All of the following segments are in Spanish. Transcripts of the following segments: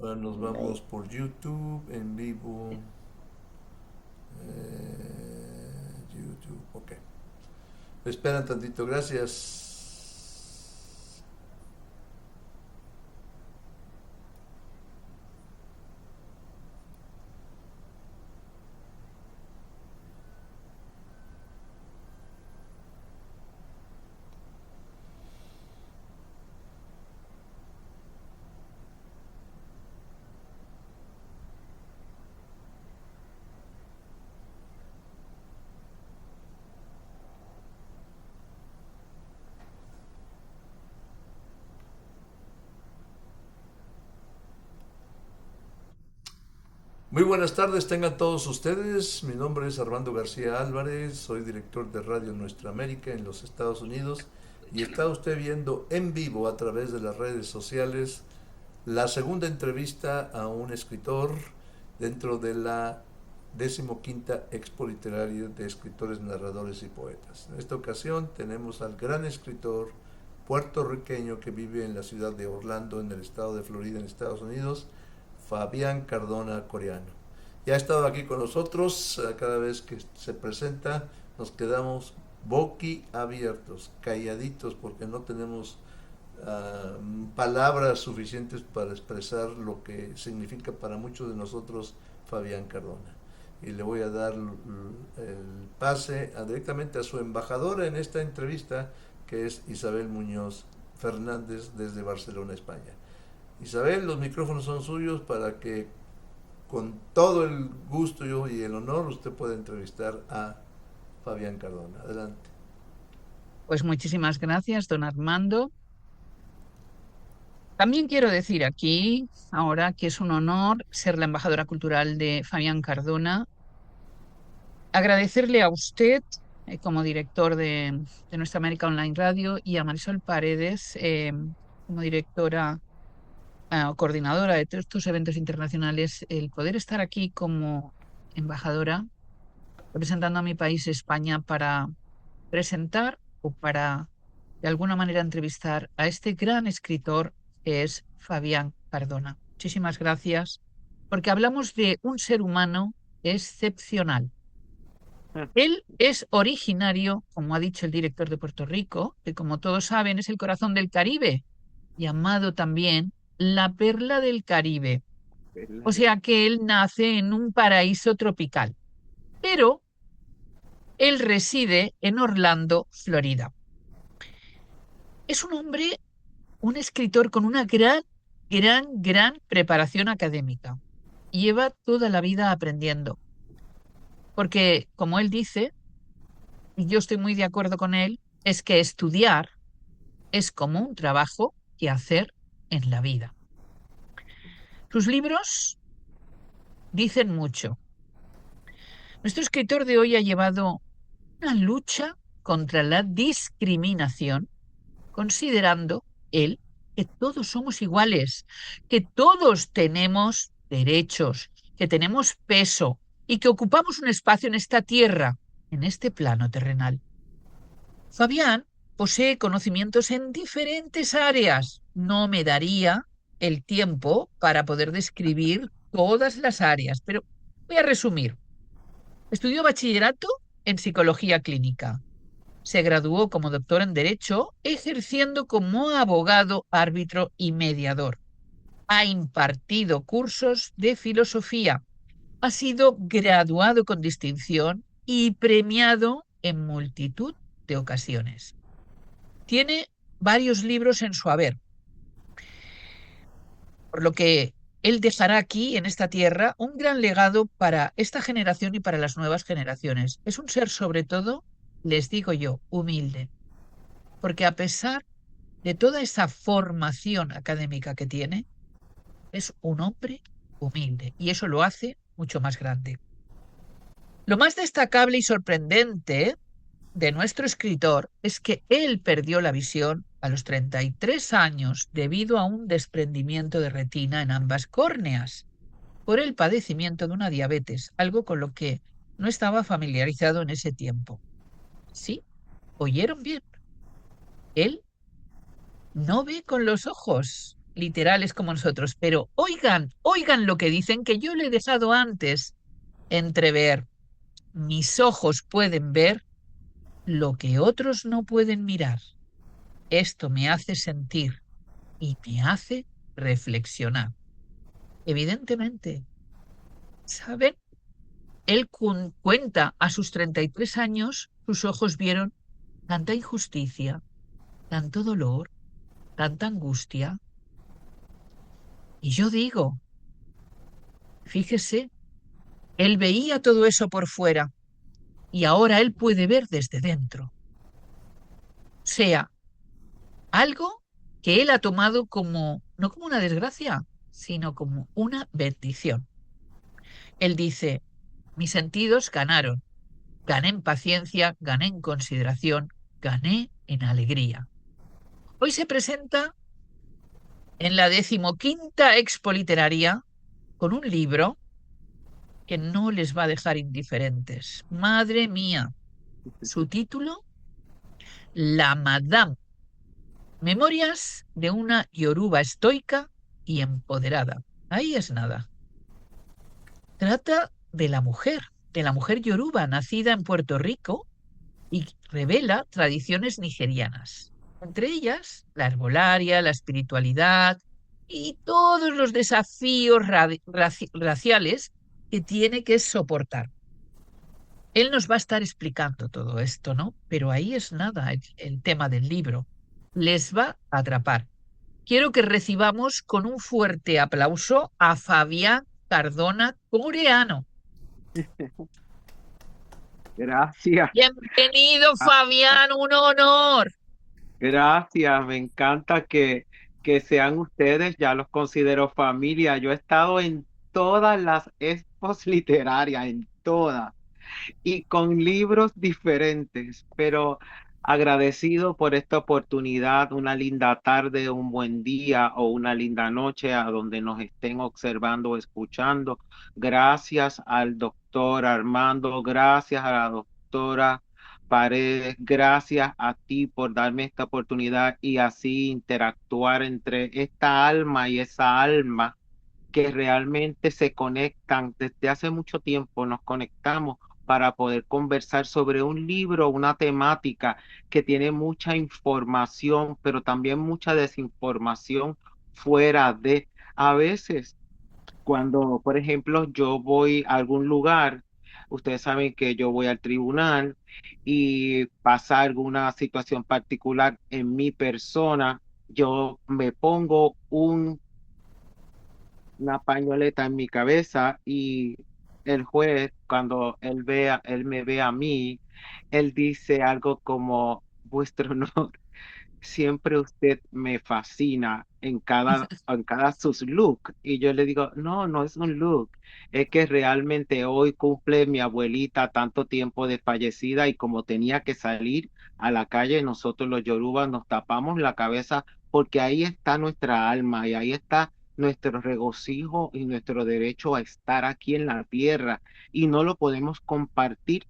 Ahora nos vamos por YouTube en vivo. YouTube, ok. Esperan tantito, gracias. Muy buenas tardes, tengan todos ustedes. Mi nombre es Armando García Álvarez, soy director de Radio Nuestra América en los Estados Unidos y está usted viendo en vivo a través de las redes sociales la segunda entrevista a un escritor dentro de la 15ª Expo Literaria de Escritores, Narradores y Poetas. En esta ocasión tenemos al gran escritor puertorriqueño que vive en la ciudad de Orlando, en el estado de Florida, en Estados Unidos, Fabián Cardona Coreano. Ya ha estado aquí con nosotros, cada vez que se presenta nos quedamos boquiabiertos, calladitos, porque no tenemos palabras suficientes para expresar lo que significa para muchos de nosotros Fabián Cardona. Y le voy a dar el pase directamente a su embajadora en esta entrevista, que es Isabel Muñoz Fernández desde Barcelona, España. Isabel, los micrófonos son suyos para que con todo el gusto y el honor usted pueda entrevistar a Fabián Cardona. Adelante. Pues muchísimas gracias, don Armando. También quiero decir aquí, ahora, que es un honor ser la embajadora cultural de Fabián Cardona. Agradecerle a usted, como director de Nuestra América Online Radio, y a Marisol Paredes, como directora o coordinadora de todos estos eventos internacionales, el poder estar aquí como embajadora, representando a mi país, España, para presentar o para, de alguna manera, entrevistar a este gran escritor que es Fabián Cardona. Muchísimas gracias, porque hablamos de un ser humano excepcional. Él es originario, como ha dicho el director de Puerto Rico, que como todos saben es el corazón del Caribe, llamado también la perla del Caribe. O sea que él nace en un paraíso tropical, pero él reside en Orlando, Florida. Es un hombre, un escritor con una gran preparación académica. Lleva toda la vida aprendiendo, porque, como él dice, y yo estoy muy de acuerdo con él, es que estudiar es como un trabajo que hacer en la vida. Sus libros dicen mucho. Nuestro escritor de hoy ha llevado una lucha contra la discriminación, considerando él que todos somos iguales, que todos tenemos derechos, que tenemos peso y que ocupamos un espacio en esta tierra, en este plano terrenal. Fabián posee conocimientos en diferentes áreas. No me daría el tiempo para poder describir todas las áreas, pero voy a resumir. Estudió bachillerato en psicología clínica. Se graduó como doctor en Derecho, ejerciendo como abogado, árbitro y mediador. Ha impartido cursos de filosofía. Ha sido graduado con distinción y premiado en multitud de ocasiones. Tiene varios libros en su haber, por lo que él dejará aquí, en esta tierra, un gran legado para esta generación y para las nuevas generaciones. Es un ser, sobre todo, les digo yo, humilde, porque a pesar de toda esa formación académica que tiene, es un hombre humilde y eso lo hace mucho más grande. Lo más destacable y sorprendente de nuestro escritor es que él perdió la visión a los 33 años debido a un desprendimiento de retina en ambas córneas por el padecimiento de una diabetes, algo con lo que no estaba familiarizado en ese tiempo. Sí, oyeron bien. Él no ve con los ojos. literales como nosotros, pero oigan, oigan lo que dicen, que yo le he dejado antes entrever. Mis ojos pueden ver lo que otros no pueden mirar. Esto me hace sentir y me hace reflexionar. Evidentemente, ¿saben? Él cuenta a sus 33 años, sus ojos vieron tanta injusticia, tanto dolor, tanta angustia. Y yo digo, fíjese, él veía todo eso por fuera y ahora él puede ver desde dentro. O sea, algo que él ha tomado como, no como una desgracia, sino como una bendición. Él dice, mis sentidos ganaron, gané en paciencia, gané en consideración, gané en alegría. Hoy se presenta en la 15ª Expo Literaria con un libro que no les va a dejar indiferentes. Madre mía, su título, La Madame, Memorias de una Yoruba estoica y empoderada. Ahí es nada. Trata de la mujer yoruba nacida en Puerto Rico y revela tradiciones nigerianas, entre ellas la herbolaria, la espiritualidad y todos los desafíos raciales que tiene que soportar. Él nos va a estar explicando todo esto, ¿no? Pero ahí es nada el tema del libro. Les va a atrapar. Quiero que recibamos con un fuerte aplauso a Fabián Cardona, coreano. Gracias, Bienvenido, ah, Fabián, un honor. gracias. Me encanta que sean ustedes, ya los considero familia. Yo he estado en todas las expos literarias, en todas, y con libros diferentes, pero agradecido por esta oportunidad, una linda tarde, un buen día o una linda noche a donde nos estén observando o escuchando. Gracias al doctor Armando, gracias a la doctora Paredes, gracias a ti por darme esta oportunidad y así interactuar entre esta alma y esa alma que realmente se conectan. Desde hace mucho tiempo nos conectamos para poder conversar sobre un libro, una temática que tiene mucha información, pero también mucha desinformación fuera de. A veces, cuando, por ejemplo, yo voy a algún lugar, ustedes saben que yo voy al tribunal y pasa alguna situación particular en mi persona, yo me pongo una pañoleta en mi cabeza y el juez, cuando él me ve a mí, él dice algo como, vuestro honor, siempre usted me fascina en cada sus look. Y yo le digo, no, no es un look, es que realmente hoy cumple mi abuelita tanto tiempo de fallecida y como tenía que salir a la calle, nosotros los yorubas nos tapamos la cabeza porque ahí está nuestra alma y ahí está nuestro regocijo y nuestro derecho a estar aquí en la tierra y no lo podemos compartir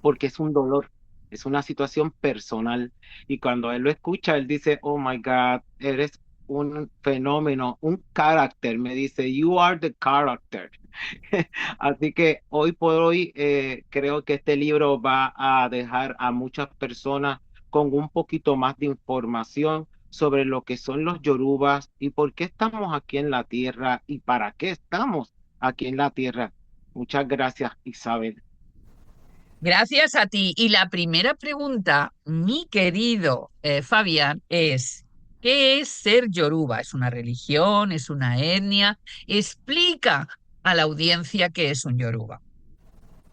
porque es un dolor, es una situación personal. Y cuando él lo escucha, él dice, oh my God, eres un fenómeno, un carácter, me dice, you are the character. Así que hoy por hoy creo que este libro va a dejar a muchas personas con un poquito más de información sobre lo que son los yorubas y por qué estamos aquí en la tierra y para qué estamos aquí en la tierra. Muchas gracias, Isabel. Gracias a ti. Y la primera pregunta, mi querido Fabián, es, ¿qué es ser yoruba? ¿Es una religión? ¿Es una etnia? Explica a la audiencia qué es un yoruba.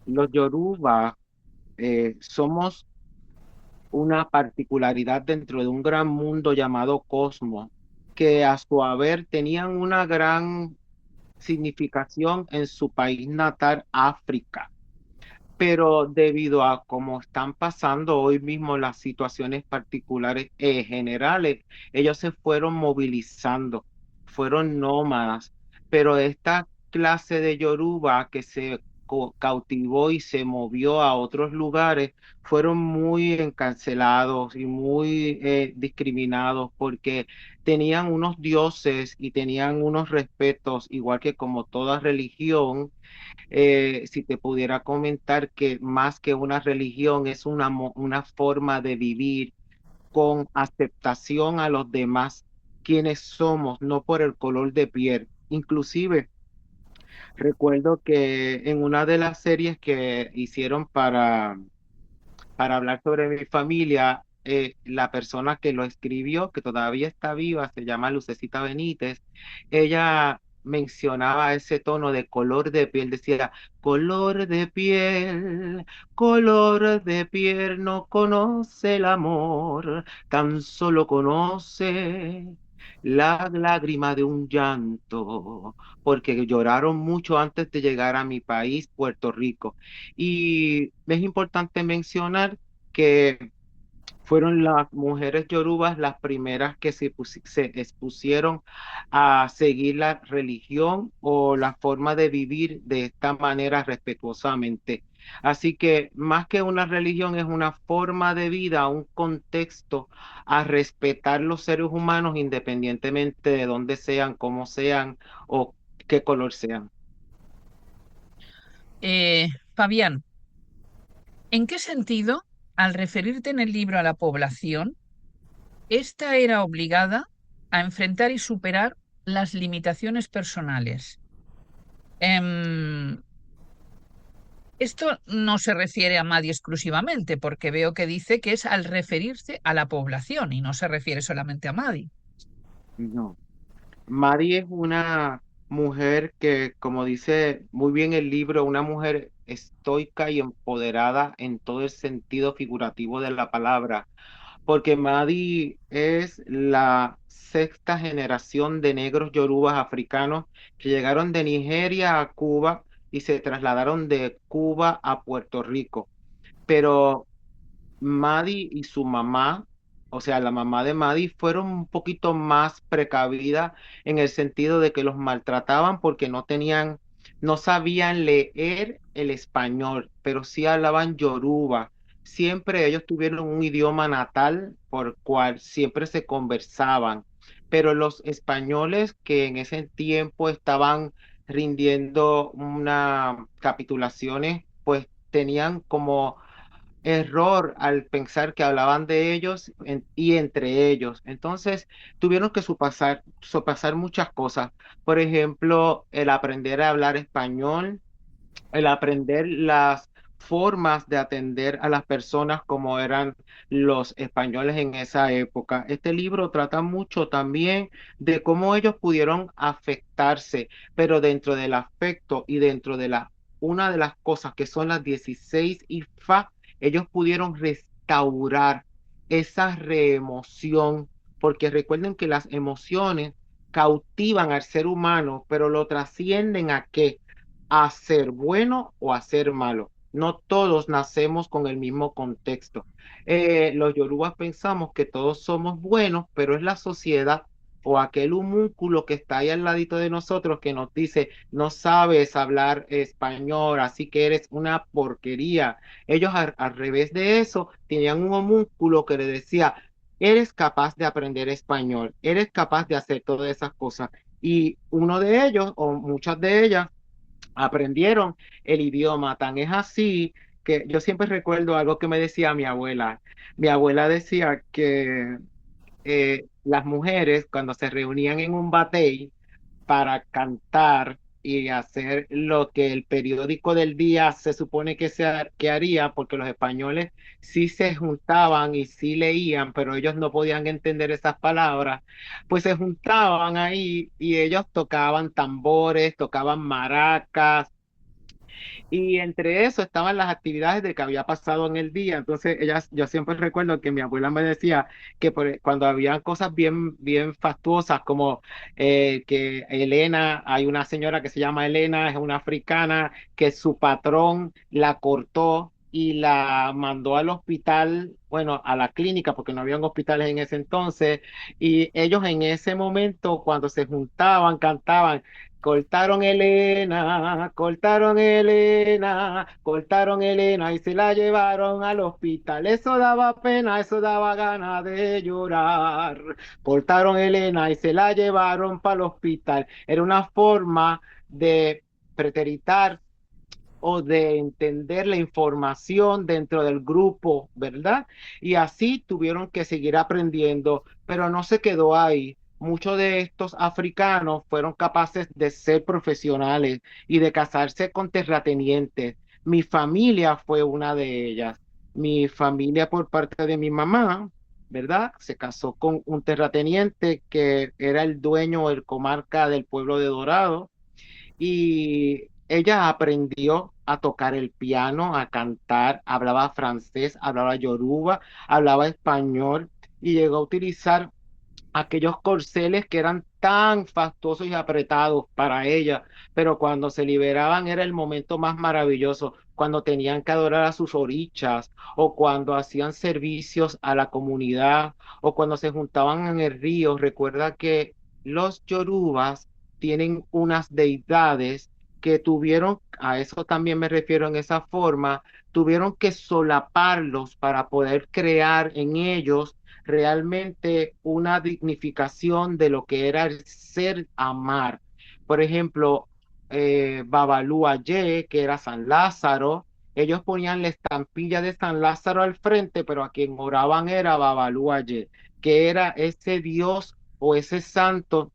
Los Yoruba somos una particularidad dentro de un gran mundo llamado Cosmos, que a su haber tenían una gran significación en su país natal, África. Pero debido a cómo están pasando hoy mismo las situaciones particulares generales, ellos se fueron movilizando, fueron nómadas, pero esta clase de Yoruba que se cautivó y se movió a otros lugares, fueron muy encarcelados y muy discriminados porque tenían unos dioses y tenían unos respetos, igual que como toda religión. Si te pudiera comentar que más que una religión es una forma de vivir con aceptación a los demás, quienes somos, no por el color de piel. Inclusive, recuerdo que en una de las series que hicieron para hablar sobre mi familia, la persona que lo escribió, que todavía está viva, se llama Lucecita Benítez, ella mencionaba ese tono de color de piel, decía, color de piel no conoce el amor, tan solo conoce la lágrima de un llanto, porque lloraron mucho antes de llegar a mi país, Puerto Rico. Y es importante mencionar que fueron las mujeres yorubas las primeras que se expusieron a seguir la religión o la forma de vivir de esta manera respetuosamente. Así que más que una religión es una forma de vida, un contexto a respetar los seres humanos independientemente de dónde sean, cómo sean o qué color sean. Fabián, ¿en qué sentido, al referirte en el libro a la población, esta era obligada a enfrentar y superar las limitaciones personales? Em, Esto no se refiere a Madi exclusivamente, porque veo que dice que es al referirse a la población y no se refiere solamente a Madi. No. Mari es una mujer que, como dice muy bien el libro, una mujer estoica y empoderada en todo el sentido figurativo de la palabra, porque Madi es la sexta generación de negros yorubas africanos que llegaron de Nigeria a Cuba y se trasladaron de Cuba a Puerto Rico. Pero Maddie y su mamá, o sea, la mamá de Maddie, fueron un poquito más precavidas en el sentido de que los maltrataban porque no sabían leer el español, pero sí hablaban yoruba. Siempre ellos tuvieron un idioma natal por cual siempre se conversaban, pero los españoles que en ese tiempo estaban rindiendo unas capitulaciones, pues tenían como error al pensar que hablaban de ellos y entre ellos. Entonces, tuvieron que sopasar muchas cosas. Por ejemplo, el aprender a hablar español, el aprender las formas de atender a las personas como eran los españoles en esa época. Este libro trata mucho también de cómo ellos pudieron afectarse, pero dentro del afecto y dentro de una de las cosas que son las 16 IFA, ellos pudieron restaurar esa reemoción, porque recuerden que las emociones cautivan al ser humano, pero lo trascienden a qué, a ser bueno o a ser malo. No todos nacemos con el mismo contexto. Los yorubas pensamos que todos somos buenos, pero es la sociedad o aquel homúnculo que está ahí al ladito de nosotros que nos dice, no sabes hablar español, así que eres una porquería. Ellos al revés de eso tenían un homúnculo que le decía, eres capaz de aprender español, eres capaz de hacer todas esas cosas. Y uno de ellos, o muchas de ellas, aprendieron el idioma. Tan es así que yo siempre recuerdo algo que me decía mi abuela. Mi abuela decía que las mujeres cuando se reunían en un batey para cantar y hacer lo que el periódico del día se supone que haría, porque los españoles sí se juntaban y sí leían, pero ellos no podían entender esas palabras, pues se juntaban ahí y ellos tocaban tambores, tocaban maracas, y entre eso estaban las actividades de que había pasado en el día. Entonces, yo siempre recuerdo que mi abuela me decía que cuando había cosas bien, bien fastuosas, como que Elena, hay una señora que se llama Elena, es una africana, que su patrón la cortó y la mandó al hospital, bueno, a la clínica, porque no habían hospitales en ese entonces, y ellos en ese momento, cuando se juntaban, cantaban, cortaron Elena y se la llevaron al hospital. Eso daba pena, eso daba ganas de llorar. Cortaron Elena y se la llevaron para el hospital. Era una forma de preteritar o de entender la información dentro del grupo, ¿verdad? Y así tuvieron que seguir aprendiendo, pero no se quedó ahí. Muchos de estos africanos fueron capaces de ser profesionales y de casarse con terratenientes. Mi familia fue una de ellas. Mi familia por parte de mi mamá, ¿verdad? Se casó con un terrateniente que era el dueño del comarca del pueblo de Dorado y ella aprendió a tocar el piano, a cantar, hablaba francés, hablaba yoruba, hablaba español y llegó a utilizar aquellos corceles que eran tan fastuosos y apretados para ella, pero cuando se liberaban era el momento más maravilloso, cuando tenían que adorar a sus orichas o cuando hacían servicios a la comunidad o cuando se juntaban en el río. Recuerda que los yorubas tienen unas deidades que tuvieron, a eso también me refiero en esa forma, tuvieron que solaparlos para poder crear en ellos realmente una dignificación de lo que era el ser amar. Por ejemplo, Babalú Ayé, que era San Lázaro, ellos ponían la estampilla de San Lázaro al frente, pero a quien oraban era Babalú Ayé, que era ese Dios o ese santo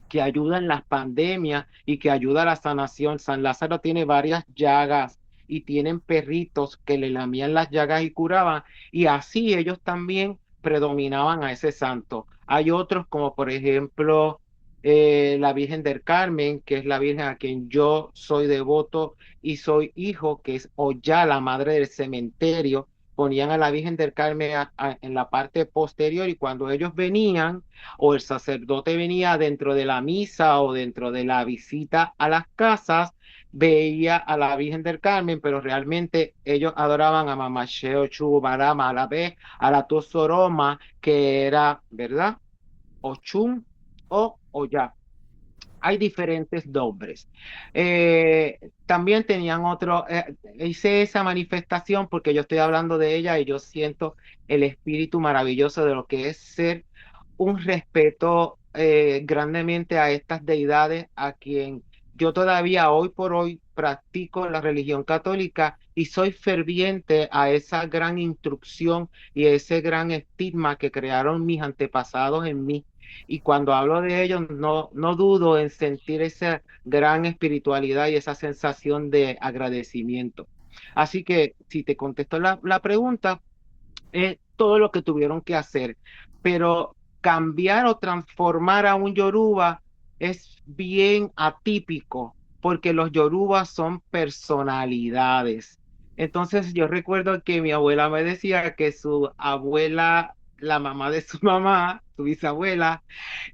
que ayuda en las pandemias y que ayuda a la sanación. San Lázaro tiene varias llagas y tienen perritos que le lamían las llagas y curaban, y así ellos también predominaban a ese santo. Hay otros como por ejemplo la Virgen del Carmen, que es la Virgen a quien yo soy devoto y soy hijo, que es Ollá, la madre del cementerio. Ponían a la Virgen del Carmen en la parte posterior y cuando ellos venían, o el sacerdote venía dentro de la misa o dentro de la visita a las casas, veía a la Virgen del Carmen, pero realmente ellos adoraban a Mamá Sheo Chubarama, a la vez, a la Tosoroma, que era, ¿verdad? Ochun o Oya. Hay diferentes nombres. También tenían otro, hice esa manifestación porque yo estoy hablando de ella y yo siento el espíritu maravilloso de lo que es ser un respeto grandemente a estas deidades, a quien yo todavía hoy por hoy practico la religión católica y soy ferviente a esa gran instrucción y ese gran estigma que crearon mis antepasados en mí. Y cuando hablo de ellos, no dudo en sentir esa gran espiritualidad y esa sensación de agradecimiento. Así que si te contesto la pregunta, es todo lo que tuvieron que hacer. Pero cambiar o transformar a un yoruba es bien atípico, porque los yorubas son personalidades. Entonces yo recuerdo que mi abuela me decía que su abuela, la mamá de su mamá, su bisabuela,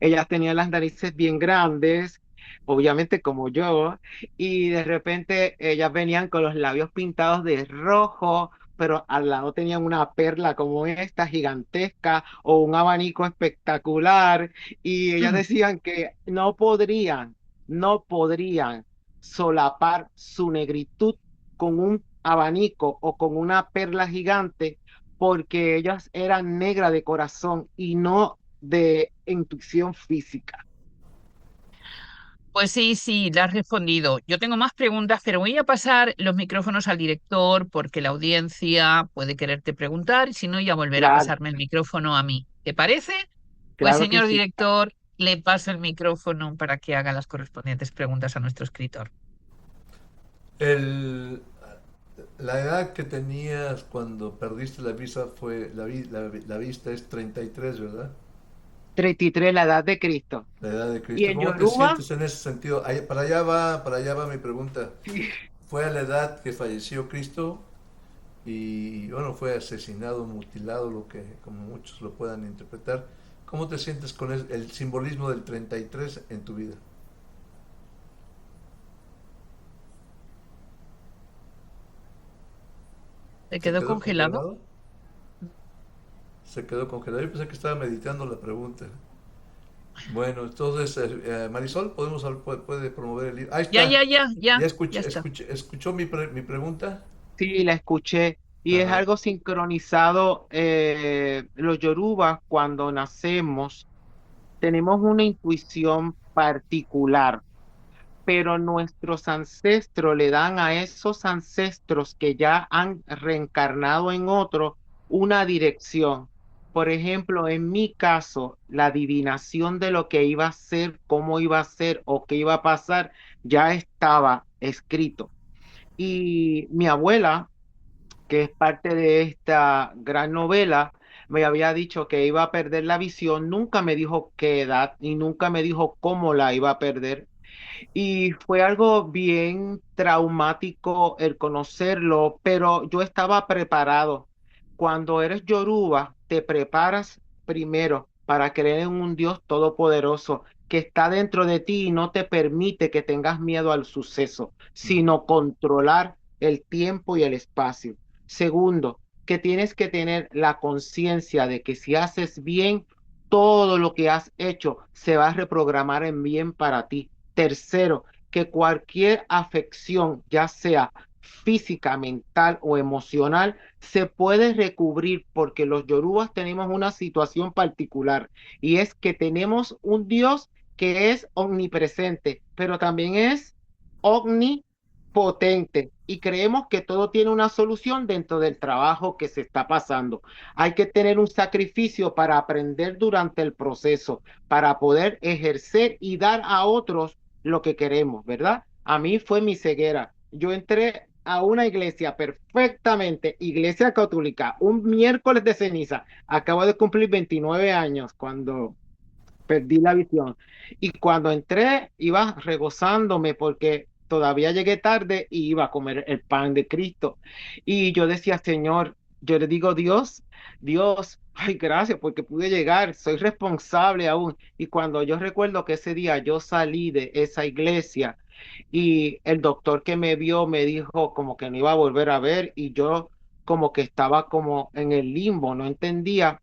ellas tenían las narices bien grandes, obviamente como yo, y de repente ellas venían con los labios pintados de rojo, pero al lado tenían una perla como esta gigantesca o un abanico espectacular, y ellas decían que no podrían solapar su negritud con un abanico o con una perla gigante, porque ellas eran negras de corazón y no de intuición física. Pues sí, sí, le has respondido. Yo tengo más preguntas, pero voy a pasar los micrófonos al director porque la audiencia puede quererte preguntar y si no, ya volverá a Claro, pasarme el micrófono a mí. ¿Te parece? Pues claro que señor sí. director, le paso el micrófono para que haga las correspondientes preguntas a nuestro escritor. El, la edad que tenías cuando perdiste la vista fue, la vista es 33, ¿verdad? 33, la edad de Cristo. La edad de Y Cristo. en ¿Cómo te Yoruba, sientes en ese sentido? Para allá va mi pregunta. sí, ¿Fue a la edad que falleció Cristo? Y bueno, fue asesinado, mutilado, lo que como muchos lo puedan interpretar. ¿Cómo te sientes con el simbolismo del 33 en tu vida? ¿Se ¿Se quedó quedó congelado? congelado? Se quedó congelado. Yo pensé que estaba meditando la pregunta. Bueno, entonces, Marisol, puede promover el libro. Ahí Ya, está. ya, ya, ya, ¿Ya ya está. escuchó mi pregunta? Sí, la escuché. Y es Ajá. algo sincronizado. Los yorubas, cuando nacemos, tenemos una intuición particular, pero nuestros ancestros le dan a esos ancestros que ya han reencarnado en otro una dirección. Por ejemplo, en mi caso, la adivinación de lo que iba a ser, cómo iba a ser o qué iba a pasar ya estaba escrito. Y mi abuela, que es parte de esta gran novela, me había dicho que iba a perder la visión, nunca me dijo qué edad y nunca me dijo cómo la iba a perder. Y fue algo bien traumático el conocerlo, pero yo estaba preparado. Cuando eres yoruba, te preparas primero para creer en un Dios todopoderoso que está dentro de ti y no te permite que tengas miedo al suceso, Ujú. sino controlar el tiempo y el espacio. Segundo, que tienes que tener la conciencia de que si haces bien, todo lo que has hecho se va a reprogramar en bien para ti. Tercero, que cualquier afección, ya sea física, mental o emocional, se puede recubrir porque los yorubas tenemos una situación particular y es que tenemos un Dios que es omnipresente, pero también es omnipotente y creemos que todo tiene una solución dentro del trabajo que se está pasando. Hay que tener un sacrificio para aprender durante el proceso, para poder ejercer y dar a otros lo que queremos, ¿verdad? A mí fue mi ceguera. Yo entré a una iglesia perfectamente, iglesia católica, un miércoles de ceniza. Acabo de cumplir 29 años cuando perdí la visión. Y cuando entré, iba regozándome porque todavía llegué tarde y iba a comer el pan de Cristo. Y yo decía, Señor, yo le digo, Dios, ay, gracias porque pude llegar, soy responsable aún. Y cuando yo recuerdo que ese día yo salí de esa iglesia y el doctor que me vio me dijo como que no iba a volver a ver y yo como que estaba como en el limbo, no entendía.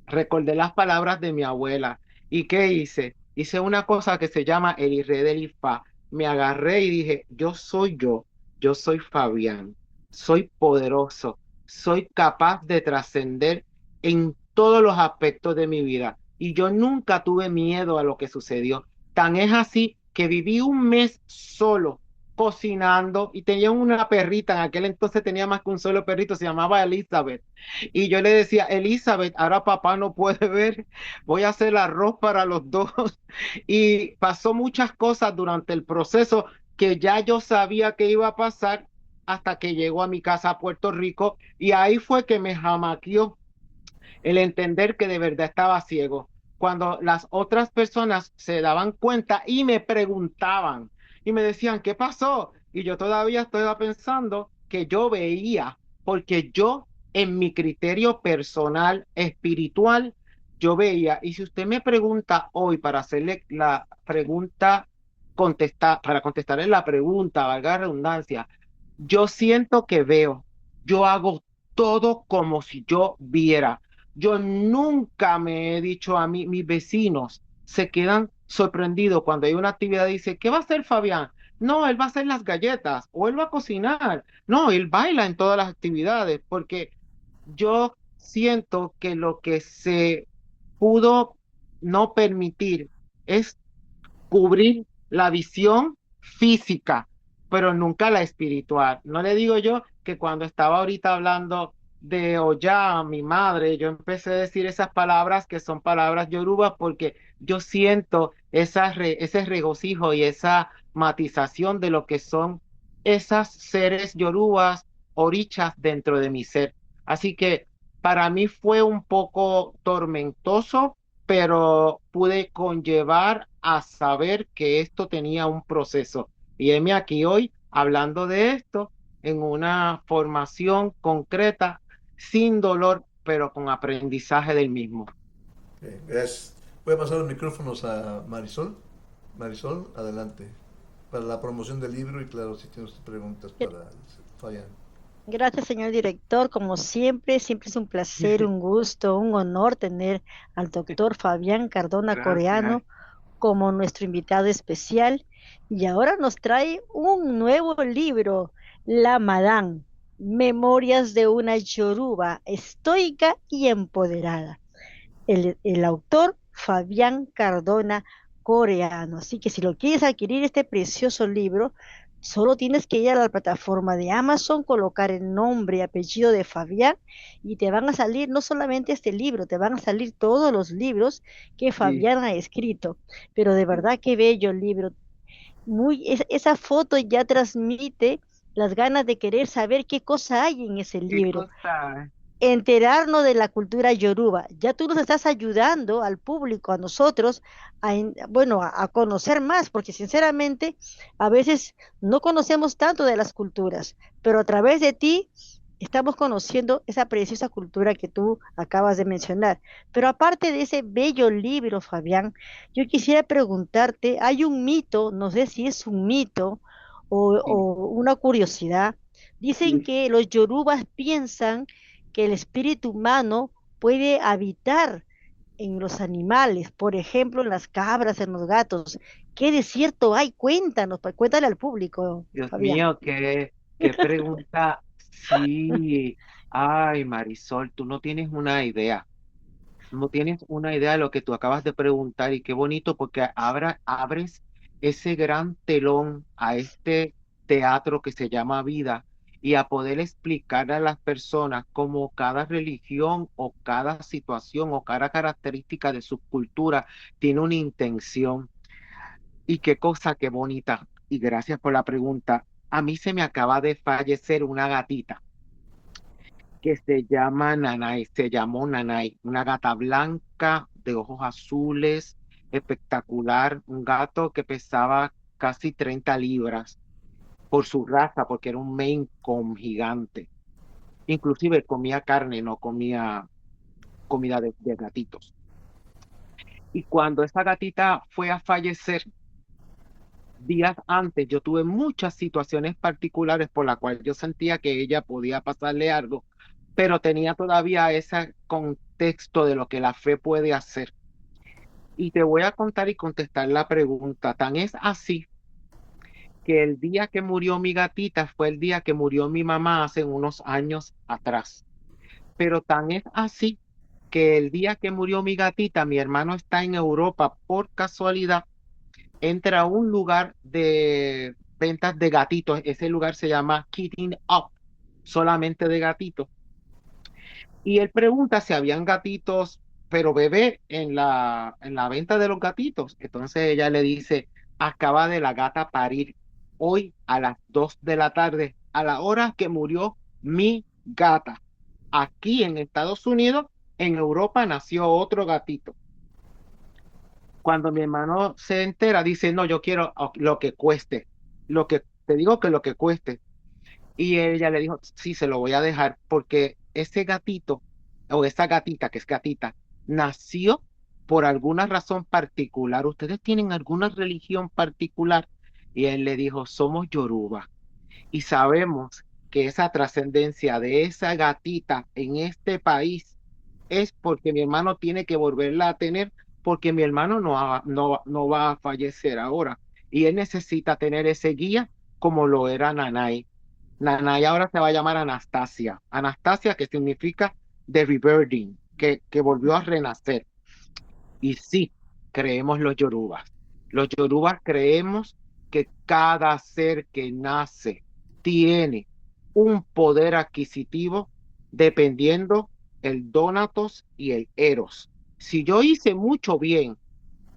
Recordé las palabras de mi abuela. ¿Y qué hice? Hice una cosa que se llama el irre del Ifá. Me agarré y dije, yo soy Fabián, soy poderoso, soy capaz de trascender en todos los aspectos de mi vida. Y yo nunca tuve miedo a lo que sucedió. Tan es así que viví un mes solo cocinando y tenía una perrita, en aquel entonces tenía más que un solo perrito, se llamaba Elizabeth. Y yo le decía, Elizabeth, ahora papá no puede ver, voy a hacer el arroz para los dos. Y pasó muchas cosas durante el proceso que ya yo sabía que iba a pasar hasta que llegó a mi casa a Puerto Rico y ahí fue que me jamaqueó el entender que de verdad estaba ciego. Cuando las otras personas se daban cuenta y me preguntaban y me decían, ¿qué pasó? Y yo todavía estaba pensando que yo veía, porque yo en mi criterio personal, espiritual, yo veía. Y si usted me pregunta hoy para hacerle la pregunta, para contestarle la pregunta, valga la redundancia, yo siento que veo, yo hago todo como si yo viera. Yo nunca me he dicho a mí, mis vecinos se quedan sorprendidos cuando hay una actividad y dice, ¿qué va a hacer Fabián? No, él va a hacer las galletas o él va a cocinar. No, él baila en todas las actividades porque yo siento que lo que se pudo no permitir es cubrir la visión física, pero nunca la espiritual. No le digo yo que cuando estaba ahorita hablando de Oya, mi madre, yo empecé a decir esas palabras que son palabras yorubas porque yo siento ese regocijo y esa matización de lo que son esas seres yorubas, orichas dentro de mi ser. Así que para mí fue un poco tormentoso pero pude conllevar a saber que esto tenía un proceso. Y heme aquí hoy hablando de esto en una formación concreta, sin dolor, pero con aprendizaje del mismo. Gracias. Voy a pasar los micrófonos a Marisol. Marisol, adelante. Para la promoción del libro y claro, si tiene usted preguntas para Fabián. Gracias, señor director. Como siempre, siempre es un placer, un gusto, un honor tener al doctor Fabián Cardona Gracias. Coreano como nuestro invitado especial. Y ahora nos trae un nuevo libro, La Madame, Memorias de una Yoruba estoica y empoderada. El autor, Fabián Cardona Coreano. Así que si lo quieres adquirir este precioso libro, solo tienes que ir a la plataforma de Amazon, colocar el nombre y apellido de Fabián y te van a salir no solamente este libro, te van a salir todos los libros que Sí, Fabián ha escrito. Pero de sí. verdad qué bello el libro. Esa foto ya transmite las ganas de querer saber qué cosa hay en ese ¿Qué libro, cosa? enterarnos de la cultura yoruba. Ya tú nos estás ayudando al público, a nosotros, bueno, a conocer más, porque sinceramente a veces no conocemos tanto de las culturas, pero a través de ti estamos conociendo esa preciosa cultura que tú acabas de mencionar. Pero aparte de ese bello libro, Fabián, yo quisiera preguntarte, hay un mito, no sé si es un mito Sí, o una curiosidad. Dicen sí. que los yorubas piensan que el espíritu humano puede habitar en los animales, por ejemplo, en las cabras, en los gatos. ¿Qué de cierto hay? Cuéntanos, cuéntale al público, Dios Fabián. mío, qué pregunta. Sí. Ay, Marisol, tú no tienes una idea. No tienes una idea de lo que tú acabas de preguntar y qué bonito porque abres ese gran telón a este teatro que se llama vida y a poder explicar a las personas cómo cada religión o cada situación o cada característica de su cultura tiene una intención. Y qué cosa, qué bonita. Y gracias por la pregunta. A mí se me acaba de fallecer una gatita que se llama Nanay, se llamó Nanay, una gata blanca de ojos azules, espectacular, un gato que pesaba casi 30 libras por su raza, porque era un Maine Coon gigante. Inclusive comía carne, no comía comida de gatitos. Y cuando esa gatita fue a fallecer, días antes, yo tuve muchas situaciones particulares por las cuales yo sentía que ella podía pasarle algo, pero tenía todavía ese contexto de lo que la fe puede hacer. Y te voy a contar y contestar la pregunta. Tan es así que el día que murió mi gatita fue el día que murió mi mamá hace unos años atrás. Pero tan es así que el día que murió mi gatita, mi hermano está en Europa por casualidad, entra a un lugar de ventas de gatitos. Ese lugar se llama Kitting Up, solamente de gatitos. Y él pregunta si habían gatitos, pero bebé en la venta de los gatitos. Entonces ella le dice, acaba de la gata parir hoy a las 2 de la tarde, a la hora que murió mi gata. Aquí en Estados Unidos, en Europa nació otro gatito. Cuando mi hermano se entera, dice, no, yo quiero lo que cueste, lo que te digo que lo que cueste. Y ella le dijo, sí, se lo voy a dejar porque ese gatito o esa gatita, que es gatita, nació por alguna razón particular. ¿Ustedes tienen alguna religión particular? Y él le dijo, somos Yoruba y sabemos que esa trascendencia de esa gatita en este país es porque mi hermano tiene que volverla a tener porque mi hermano no va a fallecer ahora y él necesita tener ese guía como lo era Nanay. Nanay ahora se va a llamar Anastasia. Anastasia que significa the rebirthing, que volvió a renacer. Y sí, creemos los yorubas. Los yorubas creemos que cada ser que nace tiene un poder adquisitivo dependiendo el Donatos y el Eros. Si yo hice mucho bien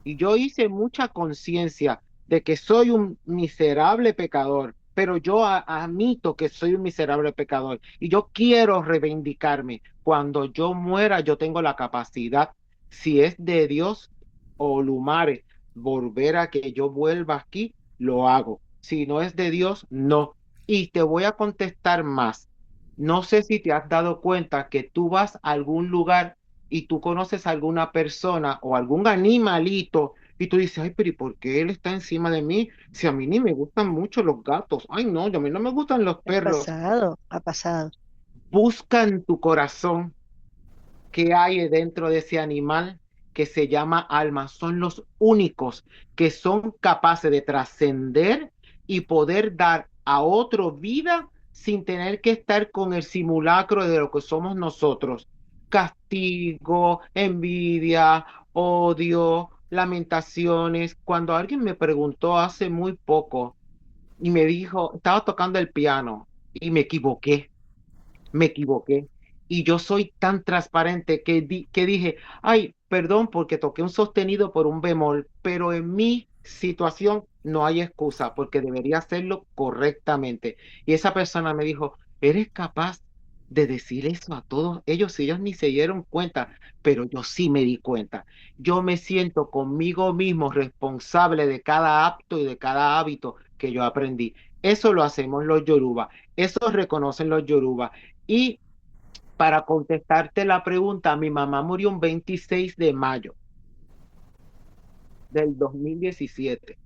y yo hice mucha conciencia de que soy un miserable pecador, pero yo admito que soy un miserable pecador y yo quiero reivindicarme. Cuando yo muera, yo tengo la capacidad, si es de Dios o Lumare, volver a que yo vuelva aquí, lo hago. Si no es de Dios, no. Y te voy a contestar más. No sé si te has dado cuenta que tú vas a algún lugar y tú conoces a alguna persona o algún animalito Y tú dices, ay, pero ¿y por qué él está encima de mí? Si a mí ni me gustan mucho los gatos. Ay, no, a mí no me gustan los Ha perros. pasado, ha pasado. Busca en tu corazón qué hay dentro de ese animal que se llama alma. Son los únicos que son capaces de trascender y poder dar a otro vida sin tener que estar con el simulacro de lo que somos nosotros. Castigo, envidia, odio, lamentaciones. Cuando alguien me preguntó hace muy poco y me dijo, estaba tocando el piano y me equivoqué. Y yo soy tan transparente que dije, ay, perdón porque toqué un sostenido por un bemol, pero en mi situación no hay excusa porque debería hacerlo correctamente. Y esa persona me dijo, ¿eres capaz de decir eso a todos ellos si ellos ni se dieron cuenta? Pero yo sí me di cuenta. Yo me siento conmigo mismo responsable de cada acto y de cada hábito que yo aprendí. Eso lo hacemos los Yoruba, eso reconocen los Yoruba. Y para contestarte la pregunta, mi mamá murió un 26 de mayo del 2017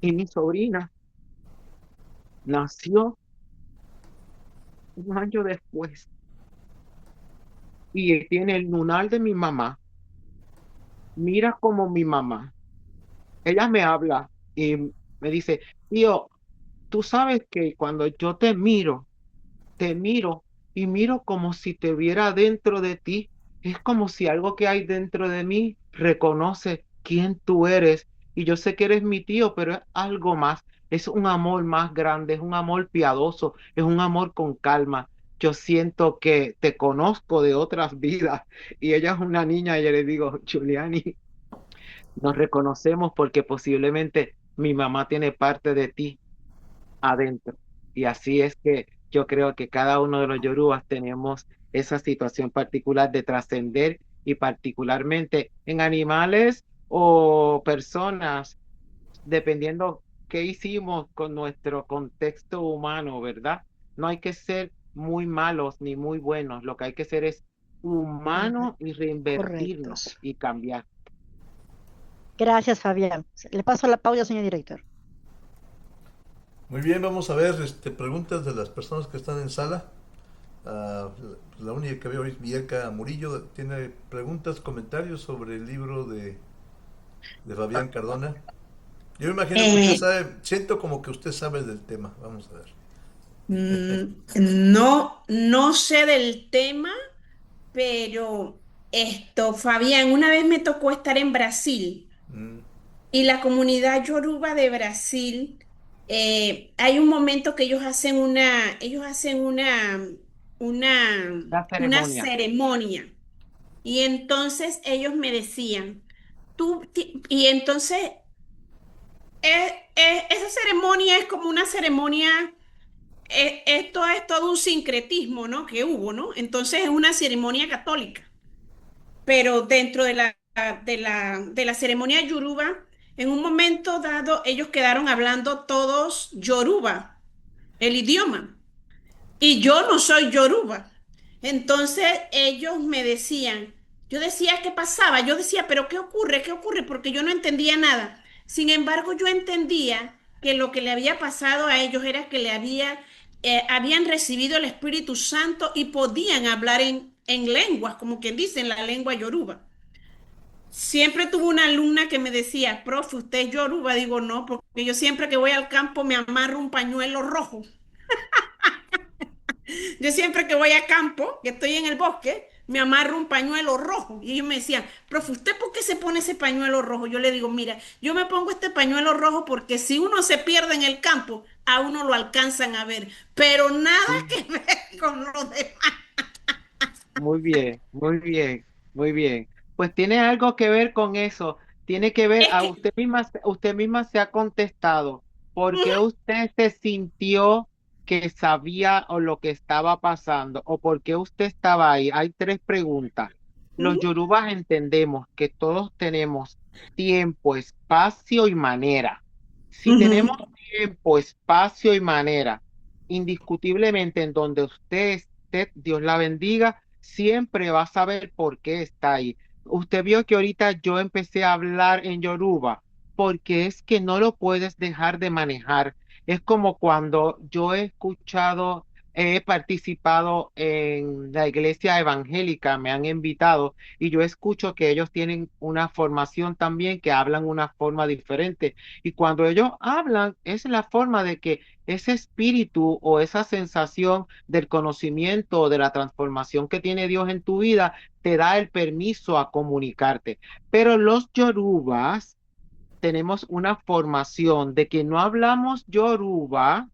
y mi sobrina nació un año después y tiene el lunar de mi mamá. Mira como mi mamá. Ella me habla y me dice, tío, tú sabes que cuando yo te miro y miro como si te viera dentro de ti. Es como si algo que hay dentro de mí reconoce quién tú eres. Y yo sé que eres mi tío, pero es algo más. Es un amor más grande, es un amor piadoso, es un amor con calma. Yo siento que te conozco de otras vidas. Y ella es una niña y yo le digo, Giuliani, nos reconocemos porque posiblemente mi mamá tiene parte de ti adentro. Y así es que yo creo que cada uno de los yorubas tenemos esa situación particular de trascender y particularmente en animales o personas, dependiendo qué hicimos con nuestro contexto humano, ¿verdad? No hay que ser muy malos ni muy buenos, lo que hay que ser es humano y reinvertirnos Correctos. y cambiar. Gracias, Fabián. Le paso la pausa, señor director. Muy bien, vamos a ver preguntas de las personas que están en sala. La única que veo es Bielka Murillo. ¿Tiene preguntas, comentarios sobre el libro de Fabián Cardona? Yo me imagino que usted Eh, sabe, siento como que usted sabe del tema. Vamos a ver. no, no sé del tema, pero Fabián, una vez me tocó estar en Brasil Mm, y la comunidad yoruba de Brasil, hay un momento que ellos hacen una, La una ceremonia. ceremonia y entonces ellos me decían, y entonces esa ceremonia es como una ceremonia. Esto es todo un sincretismo, ¿no? Que hubo, ¿no? Entonces es una ceremonia católica, pero dentro de la ceremonia yoruba, en un momento dado, ellos quedaron hablando todos yoruba, el idioma. Y yo no soy yoruba. Entonces ellos me decían, yo decía, ¿qué pasaba? Yo decía, pero ¿qué ocurre? ¿Qué ocurre? Porque yo no entendía nada. Sin embargo, yo entendía que lo que le había pasado a ellos era que habían recibido el Espíritu Santo y podían hablar en lenguas, como quien dice, en la lengua yoruba. Siempre tuve una alumna que me decía, profe, ¿usted es yoruba? Digo, no, porque yo siempre que voy al campo me amarro un pañuelo rojo. Yo siempre que voy a campo, que estoy en el bosque, me amarro un pañuelo rojo. Y ellos me decían, profe, ¿usted por qué se pone ese pañuelo rojo? Yo le digo, mira, yo me pongo este pañuelo rojo porque si uno se pierde en el campo, a uno lo alcanzan a ver, pero nada Sí. que ver con lo demás. Muy bien, muy bien, muy bien. Pues tiene algo que ver con eso. Tiene que ver, Es a que, usted misma se ha contestado. ¿Por qué ujú, usted se sintió que sabía o lo que estaba pasando? ¿O por qué usted estaba ahí? Hay tres preguntas. Los ujú, yorubas entendemos que todos tenemos tiempo, espacio y manera. Si tenemos ujú. tiempo, espacio y manera, indiscutiblemente en donde usted esté, Dios la bendiga, siempre va a saber por qué está ahí. Usted vio que ahorita yo empecé a hablar en Yoruba, porque es que no lo puedes dejar de manejar. Es como cuando yo he escuchado, he participado en la iglesia evangélica, me han invitado y yo escucho que ellos tienen una formación también, que hablan una forma diferente. Y cuando ellos hablan, es la forma de que ese espíritu o esa sensación del conocimiento o de la transformación que tiene Dios en tu vida te da el permiso a comunicarte. Pero los yorubas tenemos una formación de que no hablamos yoruba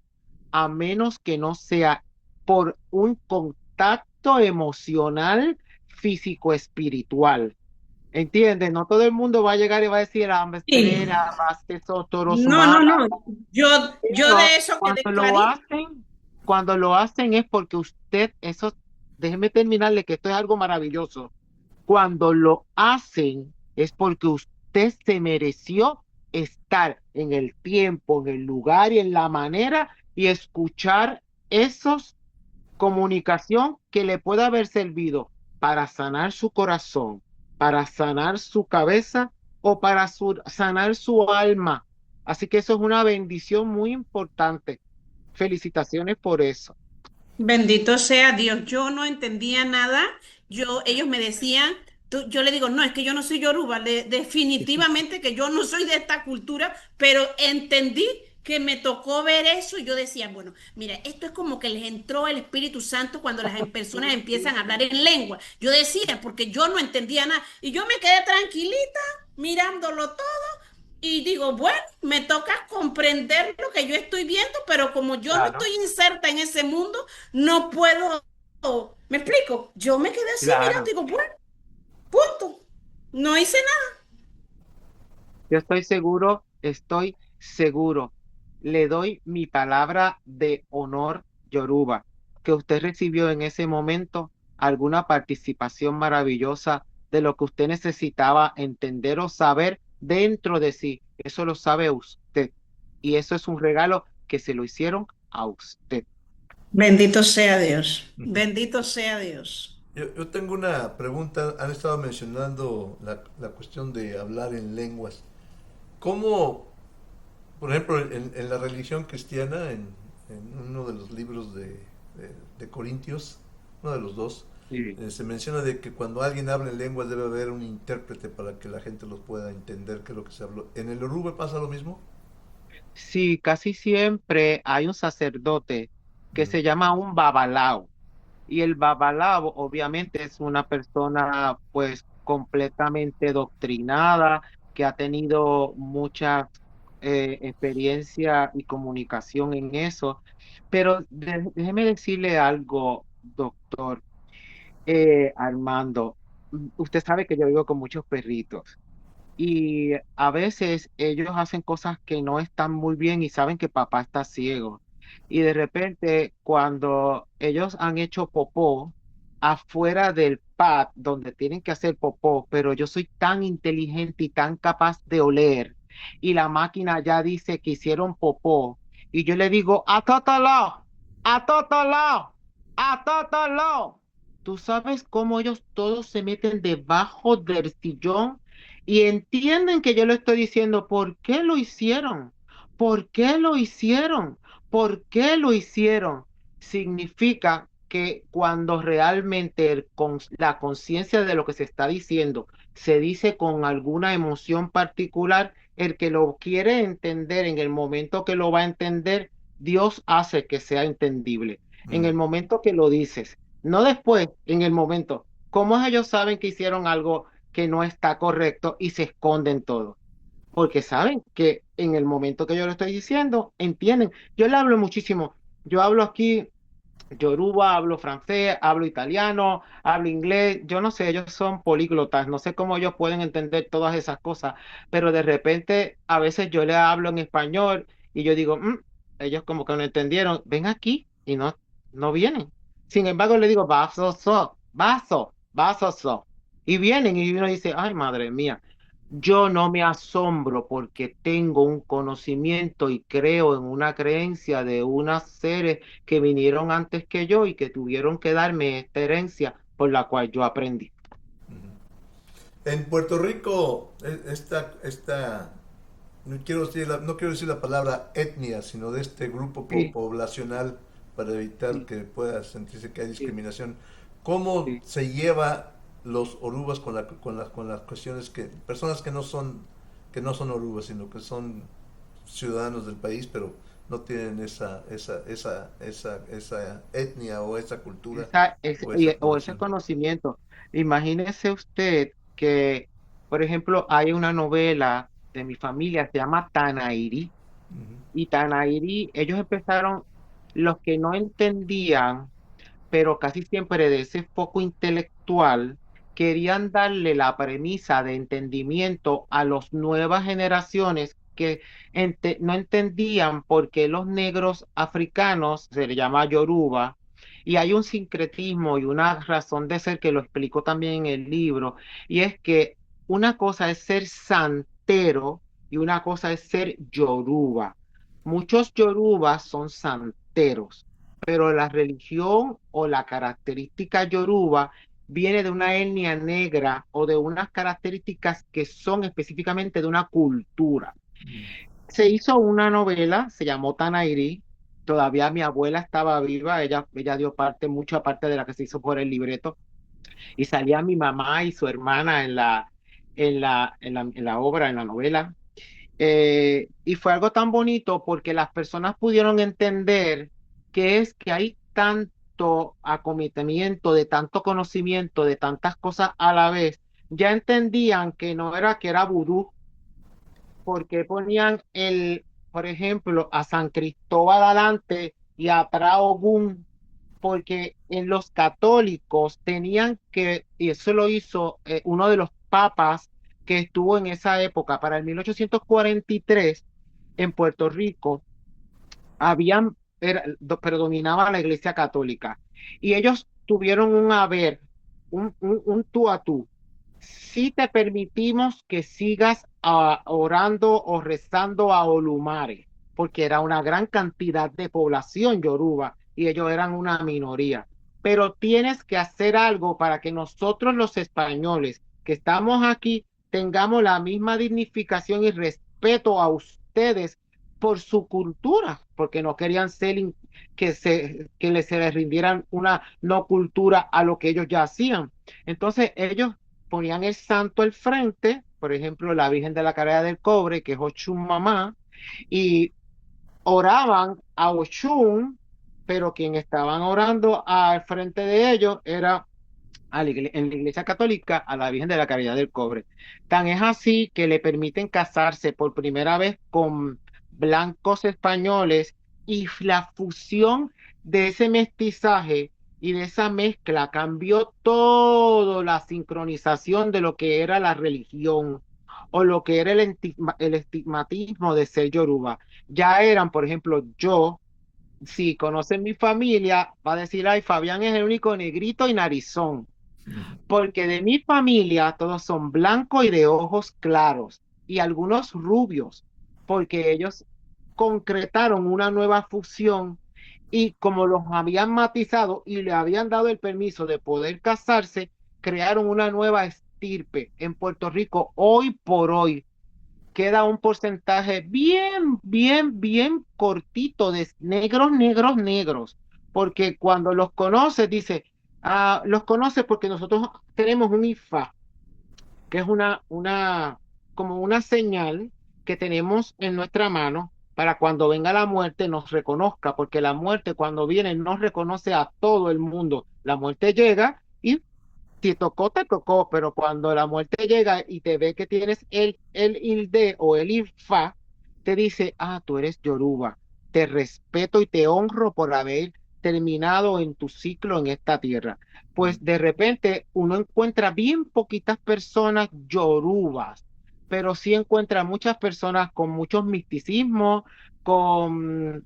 a menos que no sea por un contacto emocional, físico, espiritual. ¿Entiendes? No todo el mundo va a llegar y va a decir, Sí. Ambestrera, Basteso, No, no, Torosumara, no. Yo pero de eso quedé clarita. cuando lo hacen es porque usted, eso, déjeme terminarle que esto es algo maravilloso. Cuando lo hacen es porque usted se mereció estar en el tiempo, en el lugar y en la manera y escuchar esos comunicación que le pueda haber servido para sanar su corazón, para sanar su cabeza o para sanar su alma. Así que eso es una bendición muy importante. Felicitaciones por eso. Bendito sea Dios. Yo no entendía nada. Ellos me decían, yo le digo, no, es que yo no soy yoruba, definitivamente que yo no soy de esta cultura, pero entendí que me tocó ver eso y yo decía, bueno, mira, esto es como que les entró el Espíritu Santo cuando las personas empiezan a hablar en lengua. Yo decía, porque yo no entendía nada y yo me quedé tranquilita mirándolo todo y digo, bueno, me toca comprender lo que yo estoy viendo, pero como yo no Claro, estoy inserta en ese mundo, no puedo. ¿Me explico? Yo me quedé así mirando y claro. digo, bueno, punto. No hice nada. Yo estoy seguro. Le doy mi palabra de honor, Yoruba, que usted recibió en ese momento alguna participación maravillosa de lo que usted necesitaba entender o saber dentro de sí. Eso lo sabe usted. Y eso es un regalo que se lo hicieron a usted. Bendito sea Dios. Ujú. Bendito sea Dios. Yo tengo una pregunta. Han estado mencionando la cuestión de hablar en lenguas. ¿Cómo, por ejemplo, en la religión cristiana, en uno de los libros de Corintios, uno de los dos, Sí. se menciona de que cuando alguien habla en lenguas debe haber un intérprete para que la gente los pueda entender qué es lo que se habló? ¿En el Yoruba pasa lo mismo? Sí, casi siempre hay un sacerdote que Ujú. se llama un babalao. Y el babalao obviamente es una persona pues completamente doctrinada, que ha tenido mucha experiencia y comunicación en eso. Pero déjeme decirle algo, doctor Armando. Usted sabe que yo vivo con muchos perritos. Y a veces ellos hacen cosas que no están muy bien y saben que papá está ciego. Y de repente, cuando ellos han hecho popó afuera del pad donde tienen que hacer popó, pero yo soy tan inteligente y tan capaz de oler, y la máquina ya dice que hicieron popó, y yo le digo, a todo lado, a todo lado, a todo lado. ¿Tú sabes cómo ellos todos se meten debajo del sillón? Y entienden que yo le estoy diciendo, ¿por qué lo hicieron? ¿Por qué lo hicieron? ¿Por qué lo hicieron? Significa que cuando realmente la conciencia de lo que se está diciendo se dice con alguna emoción particular, el que lo quiere entender en el momento que lo va a entender, Dios hace que sea entendible. En Mm. el momento que lo dices, no después, en el momento. ¿Cómo ellos saben que hicieron algo que no está correcto y se esconden todo? Porque saben que en el momento que yo lo estoy diciendo, entienden. Yo le hablo muchísimo. Yo hablo aquí yoruba, hablo francés, hablo italiano, hablo inglés. Yo no sé, ellos son políglotas. No sé cómo ellos pueden entender todas esas cosas, pero de repente a veces yo le hablo en español y yo digo, ellos como que no entendieron. Ven aquí y no vienen. Sin embargo, le digo, vaso, so, vaso, vaso, so. Y vienen y uno dice, ay, madre mía. Yo no me asombro porque tengo un conocimiento y creo en una creencia de unos seres que vinieron antes que yo y que tuvieron que darme esta herencia por la cual yo aprendí. Ujú. En Puerto Rico, no quiero decir la palabra etnia, sino de este grupo Sí, poblacional para evitar sí, que pueda sentirse que hay sí, discriminación. ¿Cómo sí. se lleva los orubas con las cuestiones personas que no son orubas, sino que son ciudadanos del país, pero no tienen esa etnia o esa cultura o esa O ese población? conocimiento. Imagínese usted que, por ejemplo, hay una novela de mi familia, se llama Tanairi, Ujú. y Tanairi, ellos empezaron, los que no entendían, pero casi siempre de ese foco intelectual, querían darle la premisa de entendimiento a las nuevas generaciones que no entendían por qué los negros africanos, se le llama Yoruba, y hay un sincretismo y una razón de ser que lo explico también en el libro, y es que una cosa es ser santero y una cosa es ser Yoruba. Muchos Yorubas son santeros, pero la religión o la característica yoruba viene de una etnia negra o de unas características que son específicamente de una cultura. Se hizo una novela, se llamó Tanairi, todavía mi abuela estaba viva, ella dio mucha parte de la que se hizo por el libreto, y salía mi mamá y su hermana en la obra, en la novela. Y fue algo tan bonito porque las personas pudieron entender que es que hay tanto acometimiento, de tanto conocimiento, de tantas cosas a la vez. Ya entendían que no era que era vudú, porque ponían por ejemplo, a San Cristóbal adelante y atrás Ogún, porque en los católicos tenían que, y eso lo hizo uno de los papas que estuvo en esa época, para el 1843, en Puerto Rico, predominaba la Iglesia Católica. Y ellos tuvieron un haber, un tú a tú. Si te permitimos que sigas orando o rezando a Olumare, porque era una gran cantidad de población yoruba y ellos eran una minoría. Pero tienes que hacer algo para que nosotros los españoles que estamos aquí tengamos la misma dignificación y respeto a ustedes por su cultura, porque no querían se les rindieran una no cultura a lo que ellos ya hacían. Entonces ellos ponían el santo al frente, por ejemplo, la Virgen de la Carrera del Cobre, que es Ochun Mamá, y oraban a Ochun, pero quien estaban orando al frente de ellos era en la Iglesia Católica a la Virgen de la Caridad del Cobre. Tan es así que le permiten casarse por primera vez con blancos españoles, y la fusión de ese mestizaje y de esa mezcla cambió toda la sincronización de lo que era la religión o lo que era el estigmatismo de ser yoruba. Ya eran, por ejemplo, si conocen mi familia, va a decir, ay, Fabián es el único negrito y narizón, porque de mi familia todos son blancos y de ojos claros y algunos rubios, porque ellos concretaron una nueva fusión, y como los habían matizado y le habían dado el permiso de poder casarse, crearon una nueva estirpe. En Puerto Rico, hoy por hoy, queda un porcentaje bien, bien, bien cortito de negros, negros, negros, porque cuando los conoces, dice, los conoces porque nosotros tenemos un IFA, que es como una señal que tenemos en nuestra mano para cuando venga la muerte nos reconozca, porque la muerte cuando viene no reconoce a todo el mundo. La muerte llega y si tocó, te tocó, pero cuando la muerte llega y te ve que tienes el ILD o el IFA, te dice, tú eres Yoruba, te respeto y te honro por haber terminado en tu ciclo en esta tierra. Pues de repente uno encuentra bien poquitas personas yorubas, pero sí encuentra muchas personas con muchos misticismos, con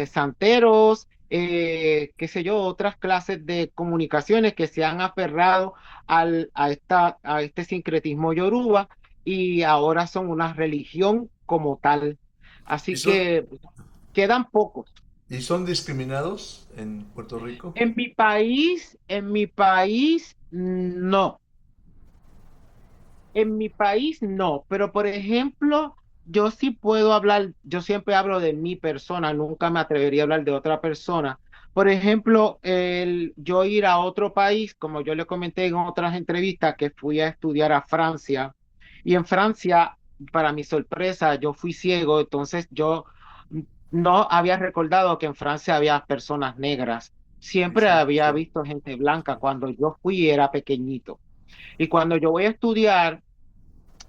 santeros, qué sé yo, otras clases de comunicaciones que se han aferrado a este sincretismo yoruba, y ahora son una religión como tal. ¿Y Así son, que quedan pocos. y son discriminados en Puerto Rico? En mi país, no. En mi país no, pero por ejemplo, yo sí puedo hablar, yo siempre hablo de mi persona, nunca me atrevería a hablar de otra persona. Por ejemplo, yo ir a otro país, como yo le comenté en otras entrevistas, que fui a estudiar a Francia, y en Francia, para mi sorpresa, yo fui ciego, entonces yo no había recordado que en Francia había personas negras. Sí, Siempre sí, había sí. visto gente blanca cuando yo fui era pequeñito. Y cuando yo voy a estudiar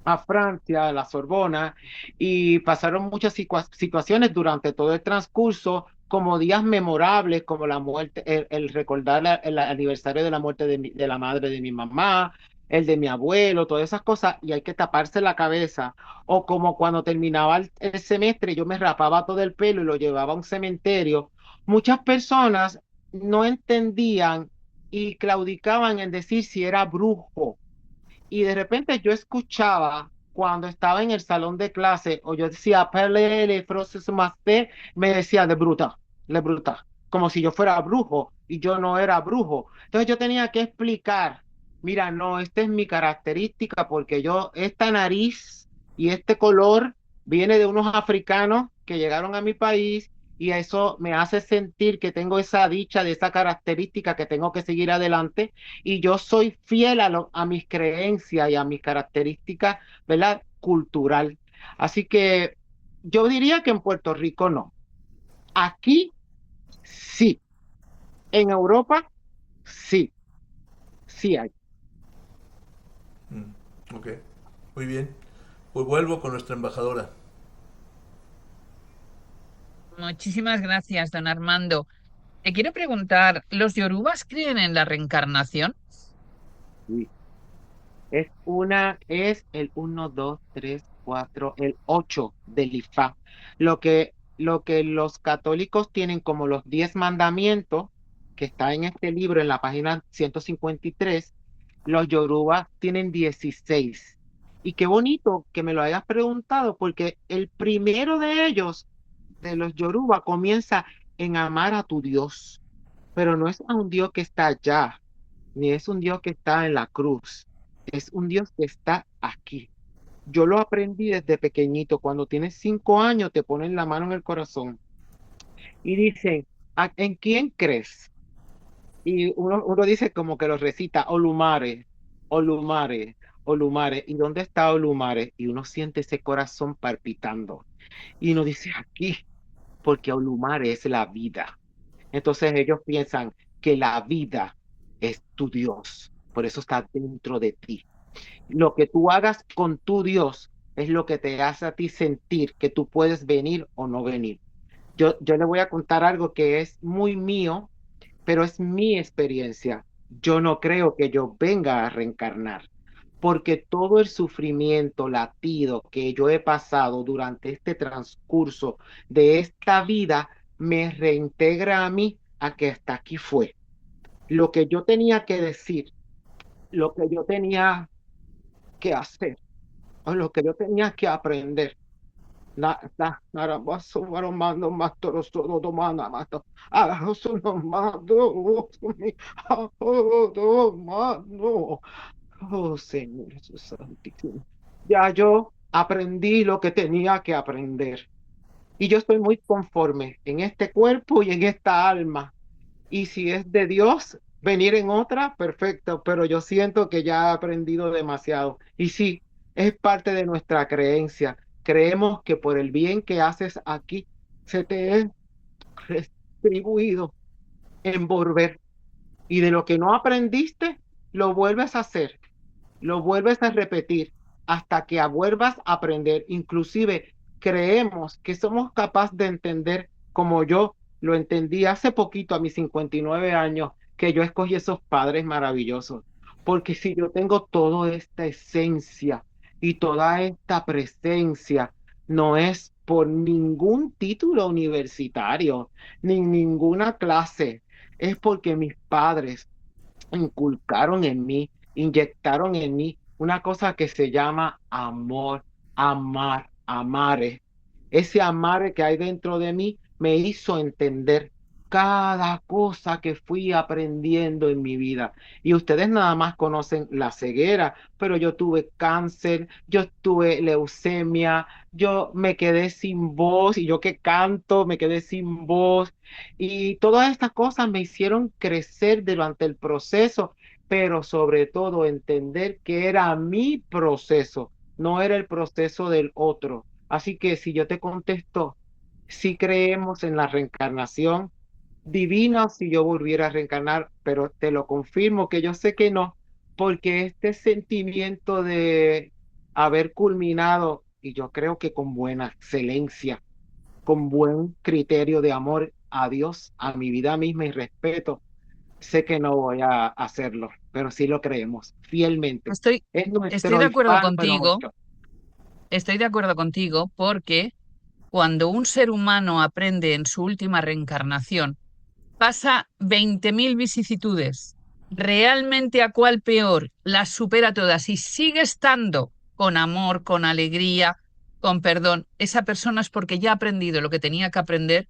a Francia, a la Sorbona, y pasaron muchas situaciones durante todo el transcurso, como días memorables, como la muerte, el recordar el aniversario de la muerte de la madre de mi mamá, el de mi abuelo, todas esas cosas, y hay que taparse la cabeza. O como cuando terminaba el semestre, yo me rapaba todo el pelo y lo llevaba a un cementerio. Muchas personas no entendían y claudicaban en decir si era brujo y de repente yo escuchaba cuando estaba en el salón de clase, o yo decía, Pele, Frosis Master, me decía de bruta, como si yo fuera brujo y yo no era brujo. Entonces yo tenía que explicar, mira, no, esta es mi característica porque yo, esta nariz y este color viene de unos africanos que llegaron a mi país y eso me hace sentir que tengo esa dicha de esa característica que tengo que seguir adelante y yo soy fiel a mis creencias y a mis características, ¿verdad? Cultural. Así que yo diría que en Puerto Rico no. Aquí sí. En Europa sí, sí hay. Ok, muy bien. Pues vuelvo con nuestra embajadora. Muchísimas gracias, don Armando. Te quiero preguntar, ¿los yorubas creen en la reencarnación? Sí. Es el uno 2 3 4 el 8 del IFA. Lo que los católicos tienen como los 10 mandamientos, que está en este libro en la página 153, los yorubas tienen 16. Y qué bonito que me lo hayas preguntado, porque el primero de ellos, de los yorubas, comienza en amar a tu Dios, pero no es a un Dios que está allá, ni es un Dios que está en la cruz, es un Dios que está aquí. Yo lo aprendí desde pequeñito. Cuando tienes 5 años, te ponen la mano en el corazón y dicen, ¿en quién crees? Y uno dice como que lo recita, Olumare, Olumare, Olumare. ¿Y dónde está Olumare? Y uno siente ese corazón palpitando. Y uno dice, aquí, porque Olumare es la vida. Entonces ellos piensan que la vida es tu Dios. Por eso está dentro de ti. Lo que tú hagas con tu Dios es lo que te hace a ti sentir que tú puedes venir o no venir. Yo le voy a contar algo que es muy mío, pero es mi experiencia. Yo no creo que yo venga a reencarnar, porque todo el sufrimiento latido que yo he pasado durante este transcurso de esta vida me reintegra a mí a que hasta aquí fue. Lo que yo tenía que decir, lo que yo tenía que hacer o lo que yo tenía que aprender. Narabaso, varomando, mastoro, solo, domana, mato. Agaroso, no, mando, mi, mando. Oh, Señor Jesús Santísimo. Ya yo aprendí lo que tenía que aprender. Y yo estoy muy conforme en este cuerpo y en esta alma. Y si es de Dios, venir en otra, perfecto, pero yo siento que ya he aprendido demasiado. Y sí, es parte de nuestra creencia. Creemos que por el bien que haces aquí, se te es retribuido en volver. Y de lo que no aprendiste, lo vuelves a hacer, lo vuelves a repetir hasta que vuelvas a aprender. Inclusive creemos que somos capaces de entender como yo lo entendí hace poquito a mis 59 años, que yo escogí esos padres maravillosos. Porque si yo tengo toda esta esencia y toda esta presencia, no es por ningún título universitario, ni ninguna clase, es porque mis padres inculcaron en mí, inyectaron en mí una cosa que se llama amor, amare. Ese amare que hay dentro de mí me hizo entender cada cosa que fui aprendiendo en mi vida. Y ustedes nada más conocen la ceguera, pero yo tuve cáncer, yo tuve leucemia, yo me quedé sin voz y yo que canto me quedé sin voz. Y todas estas cosas me hicieron crecer durante el proceso, pero sobre todo entender que era mi proceso, no era el proceso del otro. Así que si yo te contesto, si creemos en la reencarnación, divino si yo volviera a reencarnar, pero te lo confirmo que yo sé que no, porque este sentimiento de haber culminado, y yo creo que con buena excelencia, con buen criterio de amor a Dios, a mi vida misma y respeto, sé que no voy a hacerlo, pero sí lo creemos fielmente. Estoy, Es estoy nuestro de acuerdo afán número contigo, 8. estoy de acuerdo contigo porque cuando un ser humano aprende en su última reencarnación, pasa 20.000 vicisitudes, realmente a cuál peor, las supera todas y sigue estando con amor, con alegría, con perdón. Esa persona es porque ya ha aprendido lo que tenía que aprender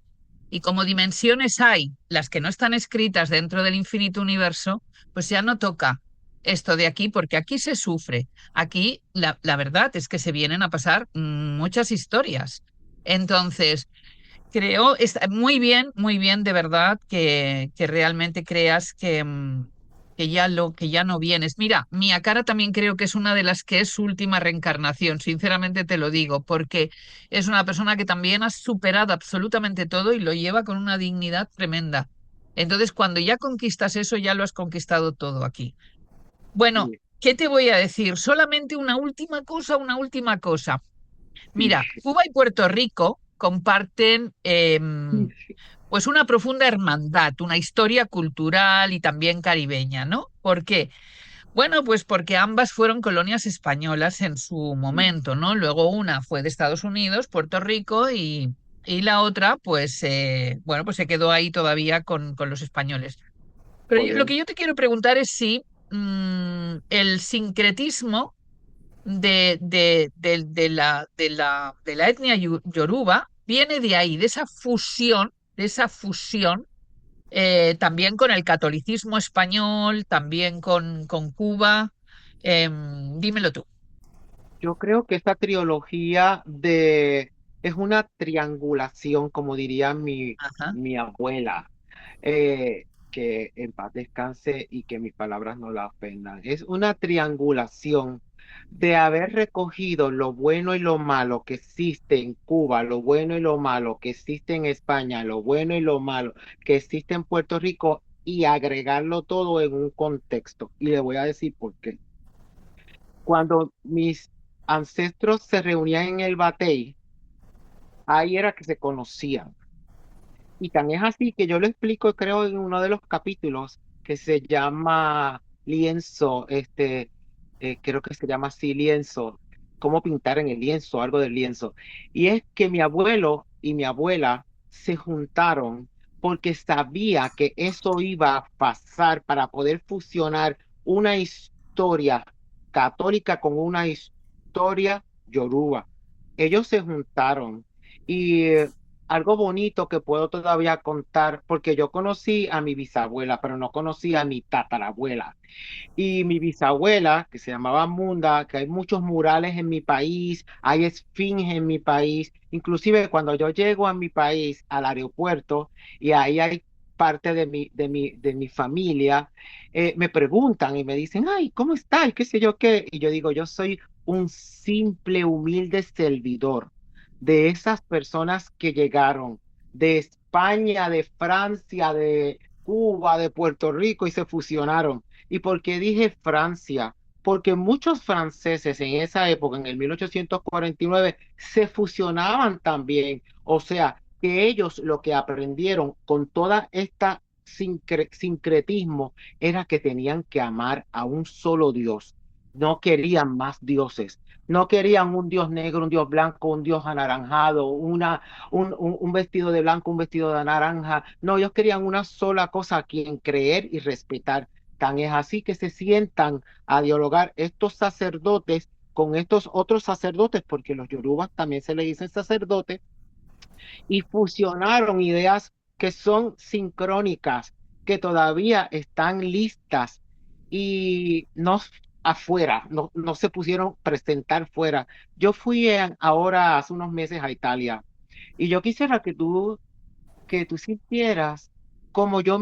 y como dimensiones hay, las que no están escritas dentro del infinito universo, pues ya no toca esto de aquí porque aquí se sufre. Aquí la verdad es que se vienen a pasar muchas historias. Entonces, creo, está muy bien, de verdad, que realmente creas que ya no vienes. Mira, Mia Cara también creo que es una de las que es su última reencarnación, sinceramente te lo digo, porque es una persona que también ha superado absolutamente todo y lo lleva con una dignidad tremenda. Entonces, cuando ya conquistas eso, ya lo has conquistado todo aquí. Bueno, Sí. ¿qué te voy a decir? Solamente una última cosa. Mira, Cuba y Puerto Rico comparten pues una profunda hermandad, una historia cultural y también caribeña, ¿no? ¿Por qué? Bueno, pues porque ambas fueron colonias españolas en su momento, ¿no? Luego una fue de Estados Unidos, Puerto Rico, y la otra, pues, bueno, pues se quedó ahí todavía con los españoles. Pero lo que yo te quiero preguntar es si el sincretismo de la etnia yoruba viene de ahí, de esa fusión también con el catolicismo español, también con Cuba. Dímelo tú. Yo creo que esta trilogía de es una triangulación, como diría Ajá. mi abuela, que en paz descanse y que mis palabras no la ofendan. Es una triangulación de haber recogido lo bueno y lo malo que existe en Cuba, lo bueno y lo malo que existe en España, lo bueno y lo malo que existe en Puerto Rico y agregarlo todo en un contexto. Y le voy a decir por qué. Cuando mis ancestros se reunían en el batey, ahí era que se conocían. Y tan es así que yo lo explico, creo, en uno de los capítulos que se llama lienzo, creo que se llama así lienzo, cómo pintar en el lienzo, algo del lienzo. Y es que mi abuelo y mi abuela se juntaron porque sabía que eso iba a pasar para poder fusionar una historia católica con una historia yoruba. Ellos se juntaron y algo bonito que puedo todavía contar, porque yo conocí a mi bisabuela, pero no conocí a mi tatarabuela. Y mi bisabuela, que se llamaba Munda, que hay muchos murales en mi país, hay esfinges en mi país, inclusive cuando yo llego a mi país, al aeropuerto, y ahí hay parte de mi familia, me preguntan y me dicen, ay, ¿cómo estás? ¿Qué sé yo qué? Y yo digo, yo soy un simple, humilde servidor de esas personas que llegaron de España, de Francia, de Cuba, de Puerto Rico y se fusionaron. ¿Y por qué dije Francia? Porque muchos franceses en esa época, en el 1849, se fusionaban también. O sea, que ellos lo que aprendieron con toda esta sincretismo era que tenían que amar a un solo Dios. No querían más dioses. No querían un dios negro, un dios blanco, un dios anaranjado, un vestido de blanco, un vestido de naranja. No, ellos querían una sola cosa a quien creer y respetar. Tan es así que se sientan a dialogar estos sacerdotes con estos otros sacerdotes, porque los yorubas también se les dicen sacerdotes, y fusionaron ideas que son sincrónicas, que todavía están listas y no afuera, no se pusieron presentar fuera. Yo fui ahora hace unos meses a Italia y yo quisiera que tú sintieras como yo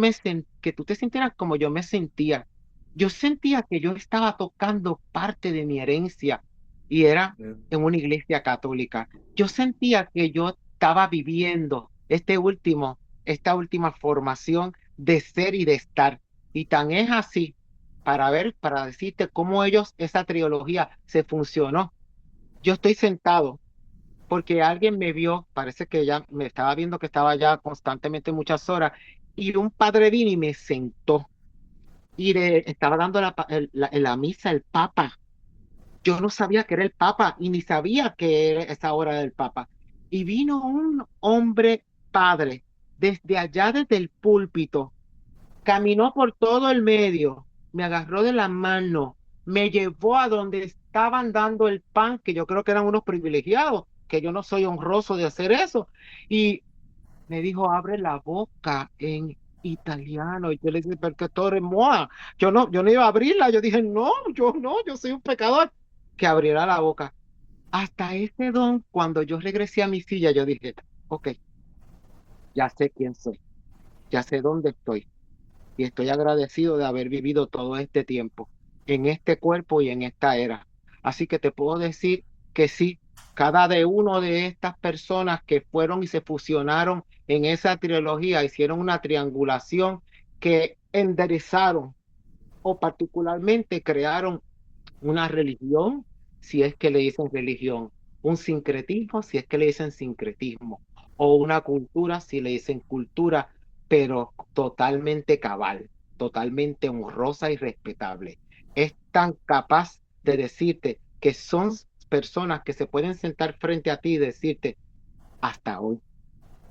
que tú te sintieras como yo me sentía. Yo sentía que yo estaba tocando parte de mi herencia y era en una iglesia católica. Yo sentía que yo estaba viviendo esta última formación de ser y de estar. Y tan es así, para decirte cómo esa trilogía se funcionó. Yo estoy sentado porque alguien me vio, parece que ya me estaba viendo que estaba ya constantemente muchas horas, y un padre vino y me sentó y le estaba dando la misa el Papa. Yo no sabía que era el Papa y ni sabía que era esa hora del Papa. Y vino un hombre padre desde allá, desde el púlpito, caminó por todo el medio, me agarró de la mano, me llevó a donde estaban dando el pan, que yo creo que eran unos privilegiados, que yo no soy honroso de hacer eso. Y me dijo, abre la boca en italiano. Y yo le dije, porque torre moa. Yo no iba a abrirla. Yo dije, no, yo soy un pecador. Que abriera la boca. Hasta ese don, cuando yo regresé a mi silla, yo dije, ok, ya sé quién soy, ya sé dónde estoy y estoy agradecido de haber vivido todo este tiempo en este cuerpo y en esta era. Así que te puedo decir que sí, cada de uno de estas personas que fueron y se fusionaron en esa trilogía, hicieron una triangulación que enderezaron o particularmente crearon una religión, si es que le dicen religión, un sincretismo, si es que le dicen sincretismo, o una cultura, si le dicen cultura, pero totalmente cabal, totalmente honrosa y respetable. Es tan capaz de decirte que son personas que se pueden sentar frente a ti y decirte, hasta hoy,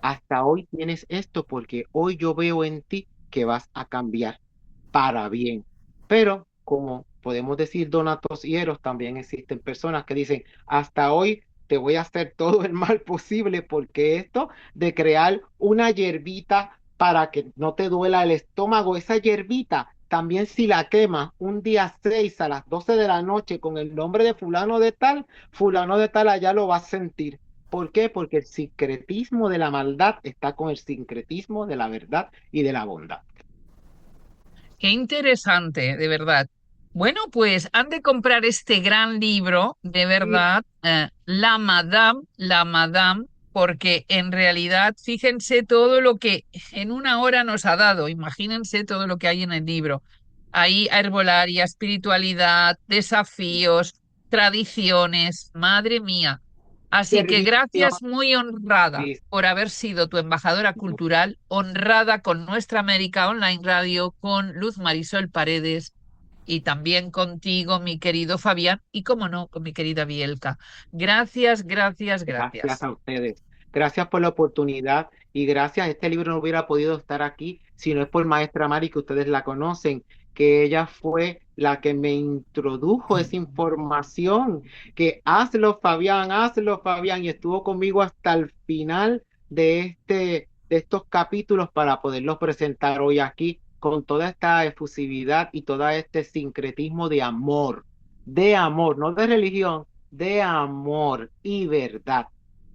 hasta hoy tienes esto porque hoy yo veo en ti que vas a cambiar para bien. Pero como podemos decir Donatos y Eros, también existen personas que dicen, hasta hoy te voy a hacer todo el mal posible porque esto de crear una hierbita para que no te duela el estómago, esa hierbita, también si la quemas un día 6 a las 12 de la noche con el nombre de fulano de tal allá lo va a sentir. ¿Por qué? Porque el sincretismo de la maldad está con el sincretismo de la verdad y de la bondad. Qué interesante, de verdad. Bueno, pues han de comprar este gran libro, de verdad, La Madame, porque en realidad, fíjense todo lo que en una hora nos ha dado, imagínense todo lo que hay en el libro. Hay herbolaria, espiritualidad, desafíos, tradiciones, madre mía. Así que Servicio. gracias, muy honrada por haber sido tu embajadora cultural, honrada con Nuestra América Online Radio, con Luz Marisol Paredes y también contigo, mi querido Fabián, y como no, con mi querida Bielka. Gracias, gracias, Gracias gracias. a ustedes. Gracias por la oportunidad y gracias. Este libro no hubiera podido estar aquí si no es por Maestra Mari, que ustedes la conocen, que ella fue la que me introdujo esa información, que hazlo, Fabián, y estuvo conmigo hasta el final de estos capítulos para poderlos presentar hoy aquí con toda esta efusividad y todo este sincretismo de amor, no de religión, de amor y verdad.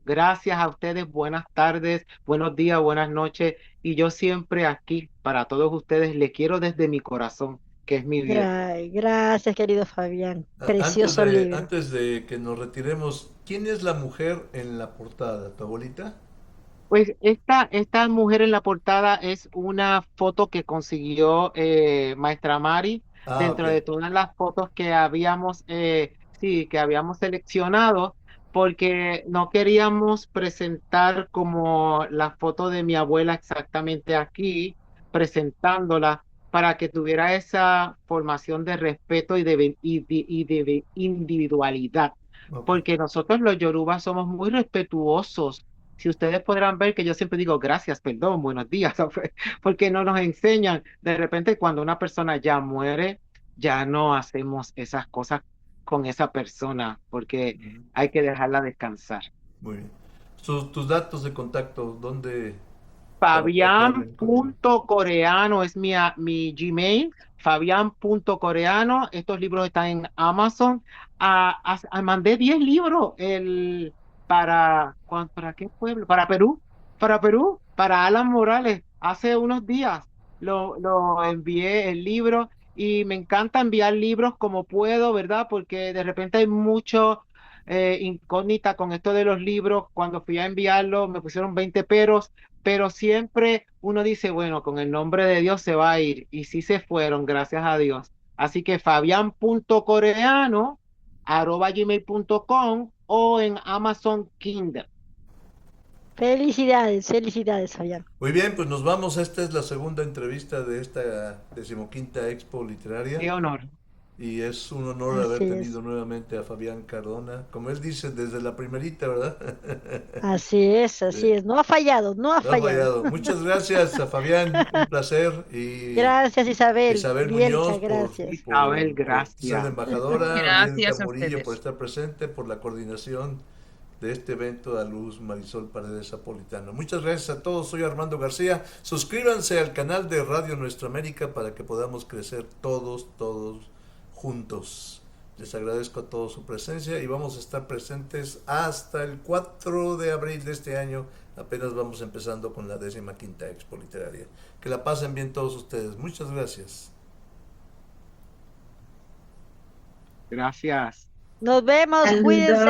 Gracias a ustedes, buenas tardes, buenos días, buenas noches. Y yo siempre aquí para todos ustedes le quiero desde mi corazón, que es mi vida. Gracias, querido Fabián. Antes Precioso de, libro. antes de que nos retiremos, ¿quién es la mujer en la portada? ¿Tu abuelita? Pues esta mujer en la portada es una foto que consiguió Maestra Mari Ah, ok. dentro de todas las fotos que que habíamos seleccionado, porque no queríamos presentar como la foto de mi abuela exactamente aquí, presentándola para que tuviera esa formación de respeto y de individualidad, Ok. porque nosotros los yorubas somos muy respetuosos. Si ustedes podrán ver que yo siempre digo gracias, perdón, buenos días, porque no nos enseñan. De repente, cuando una persona ya muere, ya no hacemos esas cosas con esa persona, porque Ujú. hay que dejarla descansar. Muy bien. Tus datos de contacto, ¿dónde? Fabián.coreano es mi Gmail. Fabián.coreano. Estos libros están en Amazon. Mandé 10 libros ¿para qué pueblo? Para Perú, para Alan Morales. Hace unos días lo envié el libro y me encanta enviar libros como puedo, ¿verdad? Porque de repente hay mucho incógnita con esto de los libros. Cuando fui a enviarlo me pusieron 20 peros, pero siempre uno dice, bueno, con el nombre de Dios se va a ir. Y sí se fueron, gracias a Dios. Así que fabian.coreano@gmail.com o en Amazon Kindle. Felicidades, felicidades, Fabián. Muy bien, pues nos vamos. Esta es la segunda entrevista de esta 15ª Expo Qué Literaria. honor. Y es un honor haber Así es. tenido nuevamente a Fabián Cardona. Como él dice, desde la primerita, ¿verdad? Así es, así es. No ha fallado, no ha No ha fallado. fallado. Muchas gracias a Fabián, un placer. Y Gracias, Isabel. Isabel Bielka, Muñoz gracias. Isabel, por ser la gracias. embajadora, Bielka Gracias a Murillo por ustedes. estar presente, por la coordinación de este evento a Luz Marisol Paredes Apolitano. Muchas gracias a todos, soy Armando García. Suscríbanse al canal de Radio Nuestra América para que podamos crecer todos juntos. Les agradezco a todos su presencia y vamos a estar presentes hasta el 4 de abril de este año. Apenas vamos empezando con la 15ª Expo Literaria. Que la pasen bien todos ustedes. Muchas gracias. Gracias. Nos vemos, cuídense.